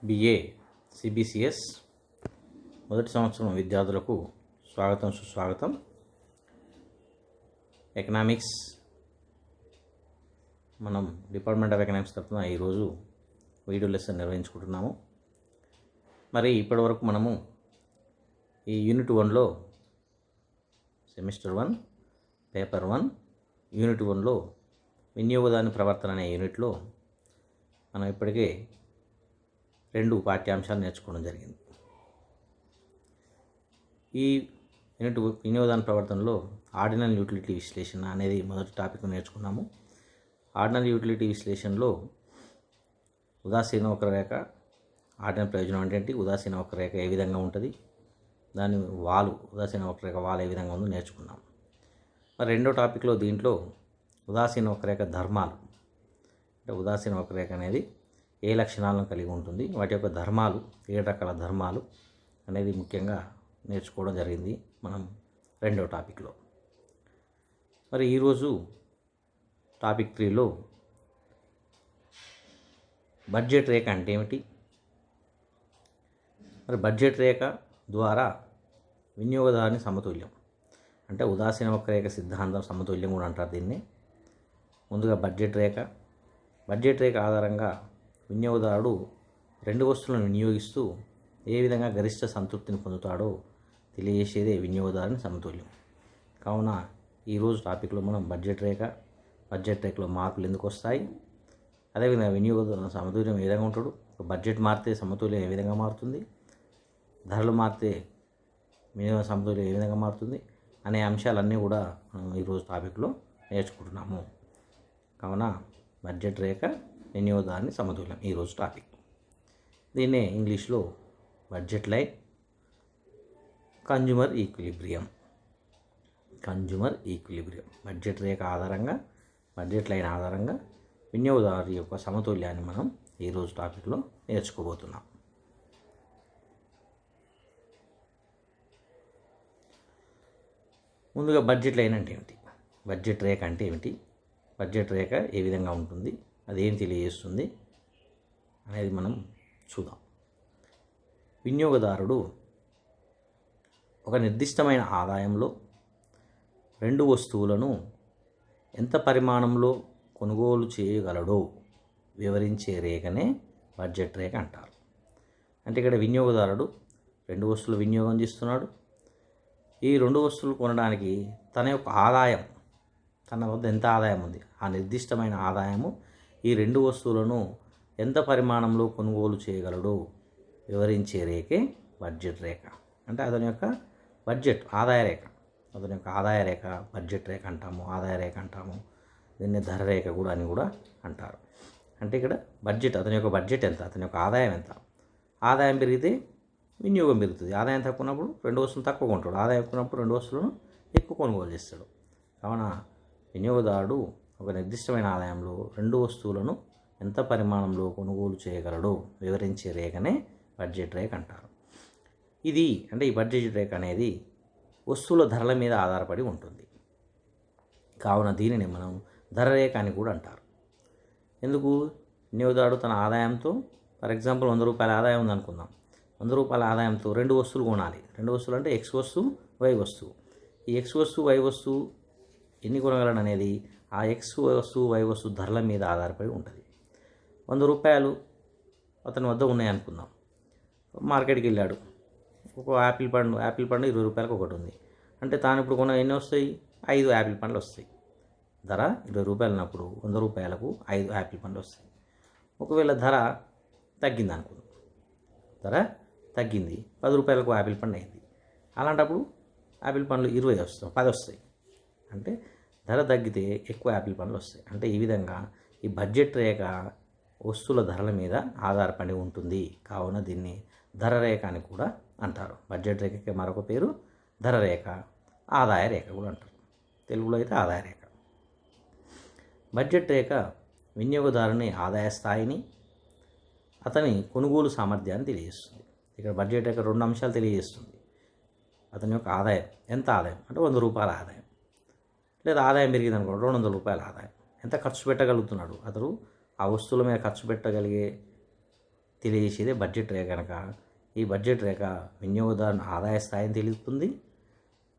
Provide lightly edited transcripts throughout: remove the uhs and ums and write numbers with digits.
BA CBCS మొదటి సంవత్సరం విద్యార్థులకు స్వాగతం సుస్వాగతం. ఎకనామిక్స్ మనం డిపార్ట్మెంట్ ఆఫ్ ఎకనామిక్స్ తరఫున ఈరోజు వీడియో లెసన్ నిర్వహించుకుంటున్నాము. మరి ఇప్పటివరకు మనము ఈ యూనిట్ 1లో సెమిస్టర్ 1 పేపర్ 1 యూనిట్ 1లో వినియోగదారుని ప్రవర్తన అనే యూనిట్లో మనం ఇప్పటికే 2 పాఠ్యాంశాలు నేర్చుకోవడం జరిగింది. ఈ యూనిట్ వినియోగదారుని ప్రవర్తనలో ఆర్డినల్ యూటిలిటీ విశ్లేషణ అనేది మొదటి టాపిక్ నేర్చుకున్నాము. ఆర్డినల్ యూటిలిటీ విశ్లేషణలో ఉదాసీన వక్రరేఖ, ఆర్డినల్ ప్రయోజనం అంటే ఏంటి, ఉదాసీన వక్రరేఖ ఏ విధంగా ఉంటుంది, దాని ఉదాసీన వక్రరేఖ వాలు ఏ విధంగా ఉందో నేర్చుకున్నాం. మరి రెండో టాపిక్లో దీంట్లో ఉదాసీన వక్రరేఖ ధర్మాలు, అంటే ఉదాసీన వక్రరేఖ అనేది ఏ లక్షణాలను కలిగి ఉంటుంది, వాటి యొక్క ధర్మాలు, 7 రకాల ధర్మాలు అనేది ముఖ్యంగా నేర్చుకోవడం జరిగింది మనం రెండో టాపిక్లో. మరి ఈరోజు టాపిక్ 3లో బడ్జెట్ రేఖ అంటే ఏమిటి, మరి బడ్జెట్ రేఖ ద్వారా వినియోగదారుని సమతుల్యం అంటే ఉదాసీన వక్రరేఖ సిద్ధాంతం సమతుల్యం కూడా అంటారు దీన్ని. ముందుగా బడ్జెట్ రేఖ ఆధారంగా వినియోగదారుడు 2 వస్తువులను వినియోగిస్తూ ఏ విధంగా గరిష్ట సంతృప్తిని పొందుతాడో తెలియజేసేదే వినియోగదారుని సమతుల్యం. కావున ఈరోజు టాపిక్లో మనం బడ్జెట్ రేఖలో మార్పులు ఎందుకు వస్తాయి, అదేవిధంగా వినియోగదారు సమతుల్యం ఏ విధంగా ఉంటాడు, బడ్జెట్ మారితే సమతుల్యం ఏ విధంగా మారుతుంది, ధరలు మారితే వినియోగ సమతుల్యం ఏ విధంగా మారుతుంది అనే అంశాలన్నీ కూడా మనం ఈరోజు టాపిక్లో నేర్చుకుంటున్నాము. కావున బడ్జెట్ రేఖ, వినియోగదారుని సమతుల్యం ఈరోజు టాపిక్. దీన్నే ఇంగ్లీష్లో budget line, consumer equilibrium. Budget రేఖ ఆధారంగా, బడ్జెట్ లైన్ ఆధారంగా వినియోగదారు యొక్క సమతుల్యాన్ని మనం ఈరోజు టాపిక్లో నేర్చుకోబోతున్నాం. ముందుగా బడ్జెట్ లైన్ అంటే ఏమిటి, బడ్జెట్ రేఖ అంటే ఏమిటి, బడ్జెట్ రేఖ ఏ విధంగా ఉంటుంది, అదేం తెలియజేస్తుంది అనేది మనం చూద్దాం. వినియోగదారుడు ఒక నిర్దిష్టమైన ఆదాయంలో 2 వస్తువులను ఎంత పరిమాణంలో కొనుగోలు చేయగలడో వివరించే రేఖనే బడ్జెట్ రేఖ అంటారు. అంటే ఇక్కడ వినియోగదారుడు 2 వస్తువులు వినియోగం చేస్తున్నాడు. ఈ 2 వస్తువులు కొనడానికి తన యొక్క ఆదాయం, తన వద్ద ఎంత ఆదాయం ఉంది, ఆ నిర్దిష్టమైన ఆదాయము ఈ 2 వస్తువులను ఎంత పరిమాణంలో కొనుగోలు చేయగలడో వివరించే రేఖే బడ్జెట్ రేఖ. అంటే అతని యొక్క బడ్జెట్ ఆదాయ రేఖ, అతని యొక్క ఆదాయ రేఖ బడ్జెట్ రేఖ అంటాము, ఆదాయ రేఖ అంటాము, దీన్ని ధర రేఖ కూడా అని కూడా అంటారు. అంటే ఇక్కడ బడ్జెట్, అతని యొక్క బడ్జెట్ ఎంత, అతని యొక్క ఆదాయం ఎంత, ఆదాయం పెరిగితే వినియోగం పెరుగుతుంది. ఆదాయం తక్కువ ఉన్నప్పుడు 2 వస్తువులు తక్కువ కొంటాడు, ఆదాయం ఎక్కువ ఉన్నప్పుడు 2 వస్తువులను ఎక్కువ కొనుగోలు చేస్తాడు. కావున వినియోగదారుడు ఒక నిర్దిష్టమైన ఆదాయంలో 2 వస్తువులను ఎంత పరిమాణంలో కొనుగోలు చేయగలడో వివరించే రేఖనే బడ్జెట్ రేఖ అంటారు. ఇది అంటే ఈ బడ్జెట్ రేఖ అనేది వస్తువుల ధరల మీద ఆధారపడి ఉంటుంది. కావున దీనిని మనం ధర రేఖ అని కూడా అంటారు. ఎందుకు, వినియోగదారుడు తన ఆదాయంతో, ఫర్ ఎగ్జాంపుల్ 100 రూపాయల ఆదాయం ఉందనుకుందాం, 100 రూపాయల ఆదాయంతో 2 వస్తువులు కొనాలి. 2 వస్తువులు అంటే ఎక్స్ వస్తువు, వై వస్తువు. ఈ ఎక్స్ వస్తువు, వై వస్తువు ఎన్ని కొనగలడు అనేది ఆ ఎక్స్ వస్తువు, వై వస్తువు ధరల మీద ఆధారపడి ఉంటుంది. 100 రూపాయలు అతని వద్ద ఉన్నాయనుకుందాం, మార్కెట్కి వెళ్ళాడు, ఒక యాపిల్ పండు 20 రూపాయలకు ఒకటి ఉంది. అంటే తాను ఇప్పుడు కొన్న ఎన్ని వస్తాయి, 5 యాపిల్ పండ్లు వస్తాయి. ధర 20 రూపాయలు ఉన్నప్పుడు 100 రూపాయలకు 5 యాపిల్ పండ్లు వస్తాయి. ఒకవేళ ధర తగ్గింది అనుకుందాం, ధర తగ్గింది, 10 రూపాయలకు యాపిల్ పండు అయింది. అలాంటప్పుడు యాపిల్ పండ్లు 20 వస్తాయి, 10 వస్తాయి. అంటే ధర తగ్గితే ఎక్కువ యాపిల్ పండ్లు వస్తాయి. అంటే ఈ విధంగా ఈ బడ్జెట్ రేఖ వస్తువుల ధరల మీద ఆధారపడి ఉంటుంది. కావున దీన్ని ధర రేఖ అని కూడా అంటారు. బడ్జెట్ రేఖకి మరొక పేరు ధర రేఖ, ఆదాయ రేఖ కూడా అంటారు. తెలుగులో అయితే ఆదాయ రేఖ. బడ్జెట్ రేఖ వినియోగదారుని ఆదాయ స్థాయిని, అతని కొనుగోలు సామర్థ్యాన్ని తెలియజేస్తుంది. ఇక్కడ బడ్జెట్ రేఖ 2 అంశాలు తెలియజేస్తుంది. అతని యొక్క ఆదాయం, ఎంత ఆదాయం అంటే 100 రూపాయల ఆదాయం, లేదా ఆదాయం పెరిగింది అనుకోండి 200 రూపాయల ఆదాయం, ఎంత ఖర్చు పెట్టగలుగుతున్నాడు, అతడు ఆ వస్తువుల మీద ఖర్చు పెట్టగలిగే తెలియజేసేదే బడ్జెట్ రేఖ కనుక ఈ బడ్జెట్ రేఖ వినియోగదారుని ఆదాయ స్థాయిని తెలుపుతుంది.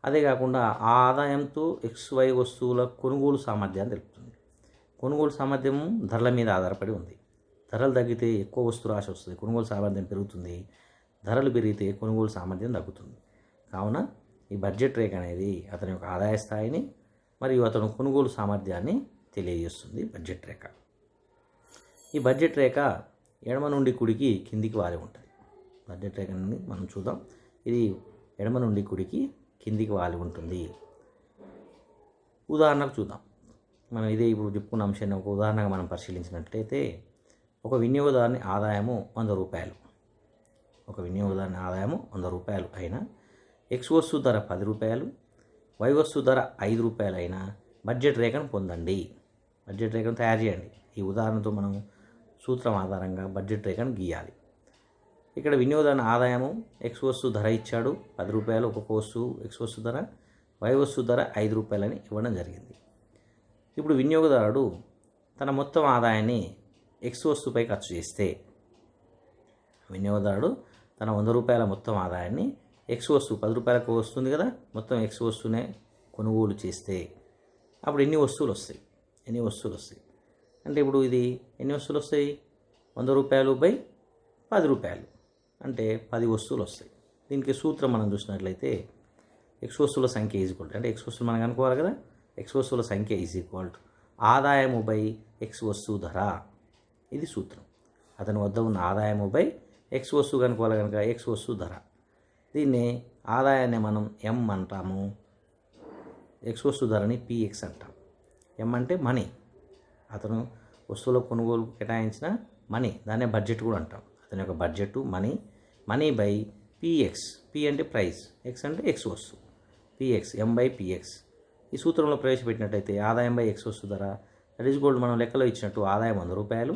అదే కాకుండా ఆ ఆదాయంతో XY వస్తువుల కొనుగోలు సామర్థ్యాన్ని తెలుపుతుంది. కొనుగోలు సామర్థ్యం ధరల మీద ఆధారపడి ఉంది. ధరలు తగ్గితే ఎక్కువ వస్తు రాశి వస్తుంది, కొనుగోలు సామర్థ్యం పెరుగుతుంది. ధరలు పెరిగితే కొనుగోలు సామర్థ్యం తగ్గుతుంది. కావున ఈ బడ్జెట్ రేఖ అనేది అతని యొక్క ఆదాయ స్థాయిని మరియు అతను కొనుగోలు సామర్థ్యాన్ని తెలియజేస్తుంది బడ్జెట్ రేఖ. ఈ బడ్జెట్ రేఖ ఎడమ నుండి కుడికి కిందికి వాలి ఉంటుంది. బడ్జెట్ రేఖని మనం చూద్దాం. ఇది ఎడమ నుండి కుడికి కిందికి వాలి ఉంటుంది. ఉదాహరణకు చూద్దాం. మనం ఇదే ఇప్పుడు చెప్పుకున్న అంశాన్ని ఒక ఉదాహరణగా మనం పరిశీలించినట్లయితే ఒక వినియోగదారుని ఆదాయము 100 రూపాయలు. ఒక వినియోగదారుని ఆదాయము 100 రూపాయలు అయినా X వస్తువు ధర 10 రూపాయలు, Y వస్తువు ధర 5 రూపాయలు అయినా బడ్జెట్ రేఖను పొందండి. బడ్జెట్ రేఖను తయారు చేయండి. ఈ ఉదాహరణతో మనం సూత్రం ఆధారంగా బడ్జెట్ రేఖను గీయాలి. ఇక్కడ వినియోగదారుని ఆదాయము X వస్తువు ధర ఇచ్చాడు 10 రూపాయలు ఒక్కొక్క వస్తువు X వస్తువు ధర, Y వస్తువు ధర 5 రూపాయలని ఇవ్వడం జరిగింది. ఇప్పుడు వినియోగదారుడు తన మొత్తం ఆదాయాన్ని X వస్తువుపై ఖర్చు చేస్తే, వినియోగదారుడు తన 100 రూపాయల మొత్తం ఆదాయాన్ని X వస్తువు 10 రూపాయలకు వస్తుంది కదా, మొత్తం X వస్తువునే కొనుగోలు చేస్తే అప్పుడు ఎన్ని వస్తువులు వస్తాయి? అంటే ఇప్పుడు ఇది ఎన్ని వస్తువులు వస్తాయి? 100 రూపాయలు బై 10 రూపాయలు అంటే 10 వస్తువులు వస్తాయి. దీనికి సూత్రం మనం చూసినట్లయితే X వస్తువుల సంఖ్య ఈజ్ఈక్వల్ అంటే X వస్తువులు మనం అనుకోవాలి కదా, X వస్తువుల సంఖ్య ఈజ్ఈక్వల్ ఆదాయము బై X వస్తువు ధర. ఇది సూత్రం. అతని వద్ద ఉన్న ఆదాయము బై X వస్తువు కనుక్కోవాలి కనుక X వస్తువు ధర. దీన్ని ఆదాయాన్ని మనం M అంటాము, X వస్తువు ధరని PX అంటాం. M అంటే మనీ, అతను వస్తువుల కొనుగోలు కేటాయించిన మనీ, దాన్నే బడ్జెట్ కూడా అంటాం. అతని యొక్క budget money by PX. P అంటే ప్రైస్, X అంటే X వస్తువు, PX M బై PX. ఈ సూత్రంలో ప్రవేశపెట్టినట్టయితే ఆదాయం బై X వస్తువు ధర దట్ ఈజ్ గోల్డ్. మనం లెక్కలో ఇచ్చినట్టు ఆదాయం 100 రూపాయలు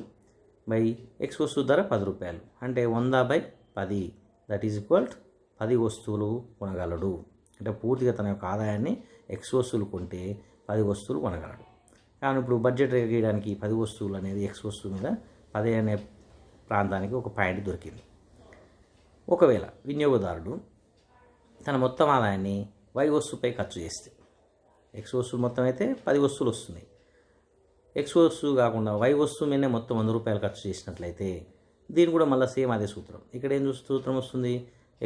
బై X వస్తువు ధర 10 రూపాయలు అంటే 100 బై 10 దట్ ఈజ్ ఈక్వల్ 10 వస్తువులు కొనగలడు. అంటే పూర్తిగా తన యొక్క ఆదాయాన్ని X వస్తువులు కొంటే 10 వస్తువులు కొనగలడు. కానీ ఇప్పుడు బడ్జెట్ రేఖ గీయడానికి 10 వస్తువులు అనేది X వస్తువు మీద 10 అనే ప్రాంతానికి ఒక పాయింట్ దొరికింది. ఒకవేళ వినియోగదారుడు తన మొత్తం ఆదాయాన్ని Y వస్తువుపై ఖర్చు చేస్తే, X వస్తువులు మొత్తం అయితే 10 వస్తువులు వస్తున్నాయి, X వస్తువు కాకుండా Y వస్తువు మీదనే మొత్తం 100 రూపాయలు ఖర్చు చేసినట్లయితే దీని కూడా మళ్ళీ సేమ్ అదే సూత్రం. ఇక్కడ ఏం సూత్రం వస్తుంది?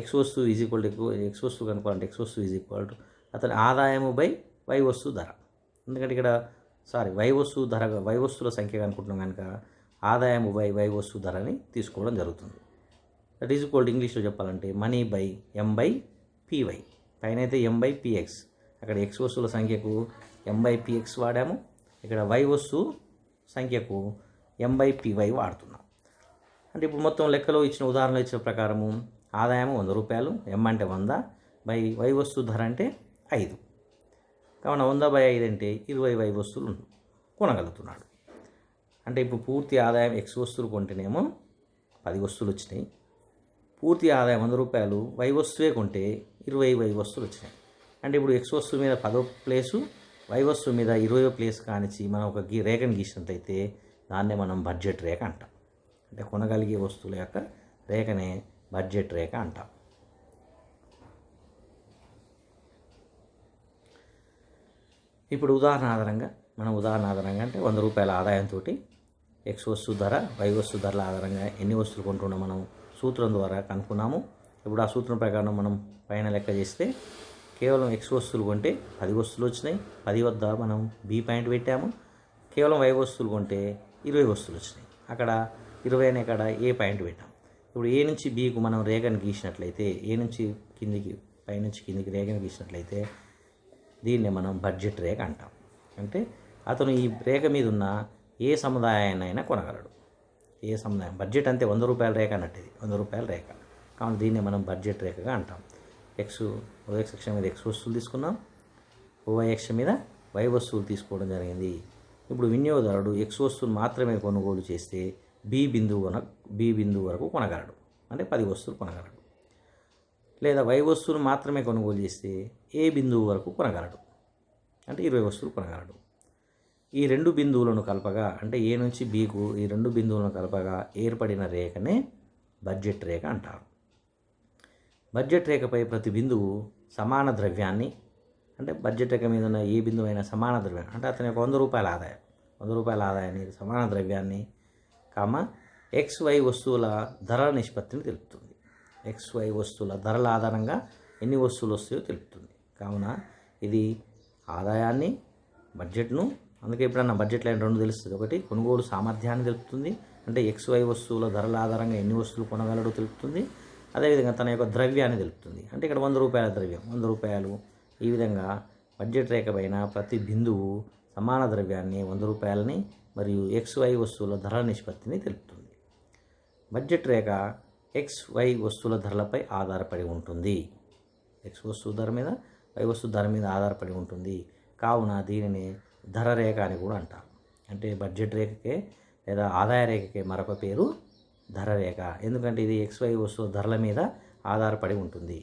X వస్తువు ఈజ్ ఈక్వల్ టు X వస్తువు కనుక్కోవాలంటే X వస్తువు ఈజ్ ఈక్వల్ టు అతని ఆదాయము బై Y వస్తువు ధర. ఎందుకంటే ఇక్కడ Y వస్తువు ధర, Y వస్తువుల సంఖ్య కనుక్కుంటున్నాం కనుక ఆదాయము బై Y వస్తువు ధరని తీసుకోవడం జరుగుతుంది. దట్ ఈజ్ ఈక్వల్ టు ఇంగ్లీష్లో చెప్పాలంటే money by M by PY. పైన అయితే M బై PX, అక్కడ X వస్తువుల సంఖ్యకు M బై PX వాడాము, ఇక్కడ Y వస్తువు సంఖ్యకు M బై PY వాడుతున్నాం. అంటే ఇప్పుడు మొత్తం లెక్కలో ఇచ్చిన ఉదాహరణలు ఇచ్చిన ప్రకారము ఆదాయం 100 రూపాయలు, M అంటే 100 బై Y వస్తువు ధర అంటే 5. కావున 100 బై 5 అంటే 20 Y వస్తువులు కొనగలుగుతున్నాడు. అంటే ఇప్పుడు పూర్తి ఆదాయం X వస్తువులు కొంటేనేమో 10 వస్తువులు వచ్చినాయి, పూర్తి ఆదాయం 100 రూపాయలు Y వస్తువే కొంటే 20 Y వస్తువులు వచ్చినాయి. అంటే ఇప్పుడు X వస్తువు మీద 10వ ప్లేసు, Y వస్తువు మీద 20వ ప్లేస్ కానిచ్చి మనం ఒక రేఖను గీసినట్లయితే దాన్నే మనం బడ్జెట్ రేఖ అంటాం. అంటే కొనగలిగే వస్తువుల యొక్క రేఖనే బడ్జెట్ రేఖ అంటాం. ఇప్పుడు ఉదాహరణ ఆధారంగా అంటే 100 రూపాయల ఆదాయంతో X వస్తువు ధర, Y వస్తువు ధరల ఆధారంగా ఎన్ని వస్తువులు కొంటున్నాం మనం సూత్రం ద్వారా కనుక్కున్నాము. ఇప్పుడు ఆ సూత్రం ప్రకారం మనం పైన లెక్క చేస్తే కేవలం X వస్తువులు కొంటే 10 వస్తువులు వచ్చినాయి, 10 వద్ద మనం B పాయింట్ పెట్టాము. కేవలం Y వస్తువులు కొంటే 20 వస్తువులు వచ్చినాయి, అక్కడ 20 అనే కాడ A పాయింట్ పెట్టాం. ఇప్పుడు A నుంచి Bకు మనం రేఖను గీసినట్లయితే, A నుంచి కిందికి పైనుంచి కిందికి రేఖను గీసినట్లయితే దీన్ని మనం బడ్జెట్ రేఖ అంటాం. అంటే అతను ఈ రేఖ మీద ఉన్న ఏ సముదాయాన్నైనా కొనగలడు. ఏ సముదాయం బడ్జెట్ అంతే 100 రూపాయల రేఖ అన్నట్టు, ఇది 100 రూపాయల రేఖ. కాబట్టి దీన్ని మనం బడ్జెట్ రేఖగా అంటాం. OX అక్షం మీద X వస్తువులు తీసుకున్నాం, OY అక్షం మీద Y వస్తువులు తీసుకోవడం జరిగింది. ఇప్పుడు వినియోగదారుడు X వస్తువులు మాత్రమే కొనుగోలు చేస్తే B బిందువు వరకు కొనగలడు, అంటే 10 వస్తువులు కొనగలడు. లేదా Y వస్తువులు మాత్రమే కొనుగోలు చేస్తే A బిందువు వరకు కొనగలడు, అంటే 20 వస్తువులు కొనగలడు. ఈ రెండు బిందువులను కలపగా, అంటే A నుంచి Bకు ఈ రెండు బిందువులను కలపగా ఏర్పడిన రేఖనే బడ్జెట్ రేఖ అంటారు. బడ్జెట్ రేఖపై ప్రతి బిందువు సమాన ద్రవ్యాన్ని, అంటే బడ్జెట్ రేఖ మీద ఉన్న ఏ బిందువు అయినా సమాన ద్రవ్యాన్ని, అంటే అతని యొక్క ₹100 ఆదాయాన్ని సమాన ద్రవ్యాన్ని XY వస్తువుల ధరల నిష్పత్తిని తెలుపుతుంది. XY వస్తువుల ధరల ఆధారంగా ఎన్ని వస్తువులు వస్తాయో తెలుపుతుంది. కావున ఇది ఆదాయాన్ని, బడ్జెట్ను, అందుకే ఎప్పుడన్నా బడ్జెట్ లైన్ రెండు తెలుస్తుంది. ఒకటి కొనుగోలు సామర్థ్యాన్ని తెలుపుతుంది, అంటే XY వస్తువుల ధరల ఆధారంగా ఎన్ని వస్తువులు కొనగలడో తెలుపుతుంది. అదేవిధంగా తన యొక్క ద్రవ్యాన్ని తెలుపుతుంది, అంటే ఇక్కడ ₹100 ద్రవ్యం, ₹100. ఈ విధంగా బడ్జెట్ రేఖ పైన ప్రతి బిందువు సమాన ద్రవ్యాన్ని, ₹100ని మరియు XY వస్తువుల ధరల నిష్పత్తిని తెలుపుతుంది. బడ్జెట్ రేఖ XY వస్తువుల ధరలపై ఆధారపడి ఉంటుంది. X వస్తువు ధర మీద Y వస్తువు ధర మీద ఆధారపడి ఉంటుంది. కావున దీనిని ధర రేఖ అని కూడా అంటారు. అంటే బడ్జెట్ రేఖకే లేదా ఆదాయ రేఖకే మరొక పేరు ధర రేఖ. ఎందుకంటే ఇది XY వస్తువు ధరల మీద ఆధారపడి ఉంటుంది.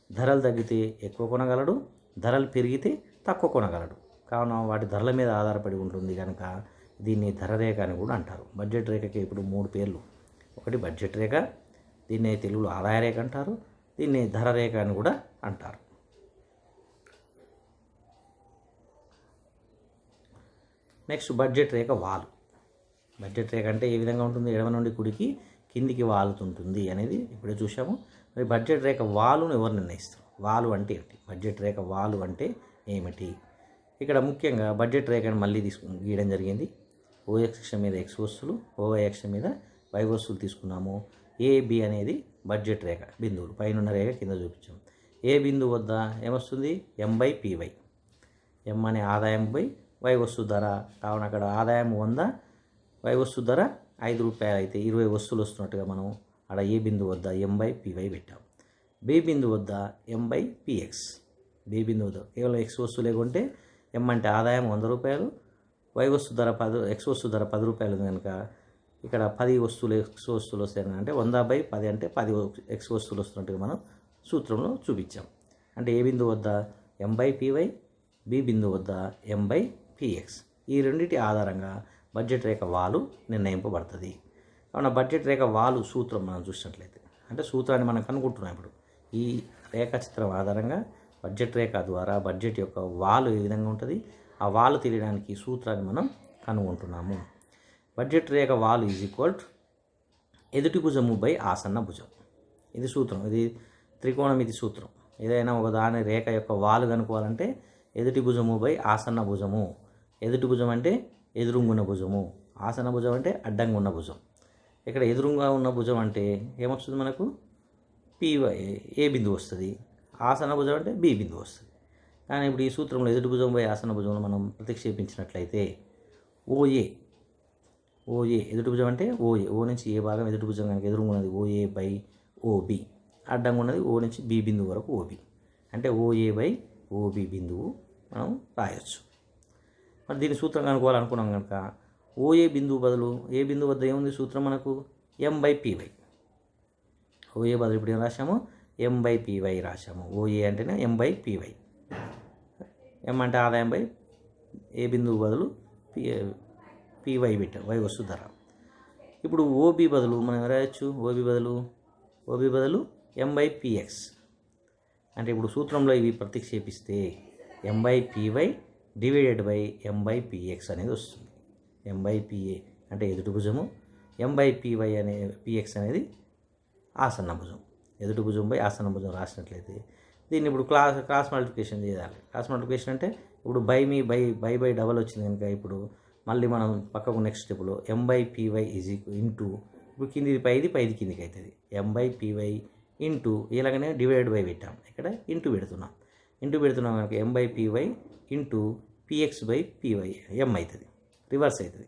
ధరలు తగ్గితే ఎక్కువ కొనగలడు, ధరలు పెరిగితే తక్కువ కొనగలడు. కావున వాటి ధరల మీద ఆధారపడి ఉంటుంది కనుక దీన్ని ధర రేఖ అని కూడా అంటారు. బడ్జెట్ రేఖకి ఇప్పుడు 3 పేర్లు. ఒకటి బడ్జెట్ రేఖ, దీన్ని తెలుగులో ఆదాయ రేఖ అంటారు, దీన్ని ధర రేఖ అని కూడా అంటారు. నెక్స్ట్ బడ్జెట్ రేఖ వాలు. బడ్జెట్ రేఖ అంటే ఏ విధంగా ఉంటుంది? ఎడమ నుండి కుడికి కిందికి వాలుతుంటుంది అనేది ఇప్పుడే చూసాము. మరి బడ్జెట్ రేఖ వాలును ఎవరు నిర్ణయిస్తారు? వాలు అంటే ఏమిటి? బడ్జెట్ రేఖ వాలు అంటే ఏమిటి? ఇక్కడ ముఖ్యంగా బడ్జెట్ రేఖను మళ్ళీ గీయడం జరిగింది. OX అక్షం మీద X వస్తువులు, OY అక్షం మీద Y వస్తువులు తీసుకున్నాము. AB అనేది బడ్జెట్ రేఖ బిందువులు, పైన రేఖ కింద చూపించాము. ఏ బిందువు వద్ద ఏమొస్తుంది? M/PY. M అనే ఆదాయం బై Y వస్తువు ధర. కావున అక్కడ ఆదాయం 100, Y వస్తువు ధర ₹5 అయితే 20 వస్తువులు వస్తున్నట్టుగా మనం అక్కడ ఏ బిందువు వద్ద M/PY పెట్టాం. B బిందువు వద్ద M/PX. B బిందువు వద్ద కేవలం X వస్తువులే కొంటే M అంటే ఆదాయం ₹100, Y వస్తువు ధర X వస్తువు ధర ₹10 కనుక ఇక్కడ 10 వస్తువులు X వస్తువులు వస్తాయి. అంటే 100/10 అంటే 10 X వస్తువులు వస్తున్నట్టుగా మనం సూత్రంలో చూపించాం. అంటే ఏ బిందువు వద్ద M/PY, B బిందువు వద్ద M/PX. ఈ రెండింటి ఆధారంగా బడ్జెట్ రేఖ వాలు నిర్ణయింపబడుతుంది. కావున బడ్జెట్ రేఖ వాలు సూత్రం మనం చూసినట్లయితే, అంటే సూత్రాన్ని మనం కనుక్కుంటున్నాం. ఇప్పుడు ఈ రేఖాచిత్రం ఆధారంగా బడ్జెట్ రేఖ ద్వారా బడ్జెట్ యొక్క వాలు ఏ విధంగా ఉంటుంది, ఆ వాలు తెలియడానికి సూత్రాన్ని మనం కనుగొంటున్నాము. బడ్జెట్ రేఖ వాలు ఎదుటి భుజము బై ఆసన్న భుజం. ఇది సూత్రం, ఇది త్రికోణమితి సూత్రం. ఏదైనా ఒక దాని రేఖ యొక్క వాలు కనుక్కోవాలంటే ఎదుటి భుజము బై ఆసన్న భుజము. ఎదుటి భుజం అంటే ఎదురుంగున్న భుజము, ఆసన్న భుజం అంటే అడ్డంగా ఉన్న భుజం. ఇక్కడ ఎదురుగా ఉన్న భుజం అంటే ఏమొస్తుంది మనకు? PY, ఏ బిందువు వస్తుంది. ఆసన్న భుజం అంటే B బిందువు వస్తుంది. కానీ ఇప్పుడు ఈ సూత్రంలో ఎదుటి భుజం బై ఆసన్న భుజంలో మనం ప్రతిక్షేపించినట్లయితే OA ఎదుటి భుజం అంటే OA, O నుంచి ఏ భాగం ఎదుటి భుజం కనుక ఎదురుగా ఉన్నది OA/OB, అడ్డంగా ఉన్నది O నుంచి B బిందువు వరకు OB, అంటే OA/OB బిందువు మనం రాయొచ్చు. మరి దీని సూత్రం కనుక్కోవాలనుకున్నాం కనుక OA బిందువు బదులు ఏ బిందువు వద్ద ఏముంది సూత్రం మనకు? M/PY. OA బదులు ఇప్పుడు ఏం రాశాము? M/PY రాశాము. OA అంటేనే M/PY. M అంటే ఆదాయం బై ఏ బిందువు బదులు PY పెట్టాం, Y వస్తువు ధర. ఇప్పుడు OB బదులు మనం రాయొచ్చు, OB బదులు M/PX. అంటే ఇప్పుడు సూత్రంలో ఇవి ప్రతిక్షేపిస్తే M/PY డివైడెడ్ బై M/PX అనేది వస్తుంది. M/PA అంటే ఎదుటి భుజము, M/PY అనే PX అనేది ఆసన్న భుజం. ఎదుటి భుజం బై ఆసన్న భుజం రాసినట్లయితే దీన్ని ఇప్పుడు క్రాస్ మల్టిప్లికేషన్ చేయాలి. క్రాస్ మల్టిప్లికేషన్ అంటే ఇప్పుడు బై డబల్ వచ్చింది కనుక ఇప్పుడు మళ్ళీ మనం పక్కకు నెక్స్ట్ స్టెప్లో M/PY ఇంటూ, ఇప్పుడు కిందిది పైది కిందికి అవుతుంది. M/PY ఇంటూ ఇలాగనే డివైడెడ్ బై పెట్టాం, ఇక్కడ ఇంటూ పెడుతున్నాం కనుక M/PY ఇంటూ PX/PY M అవుతుంది, రివర్స్ అవుతుంది.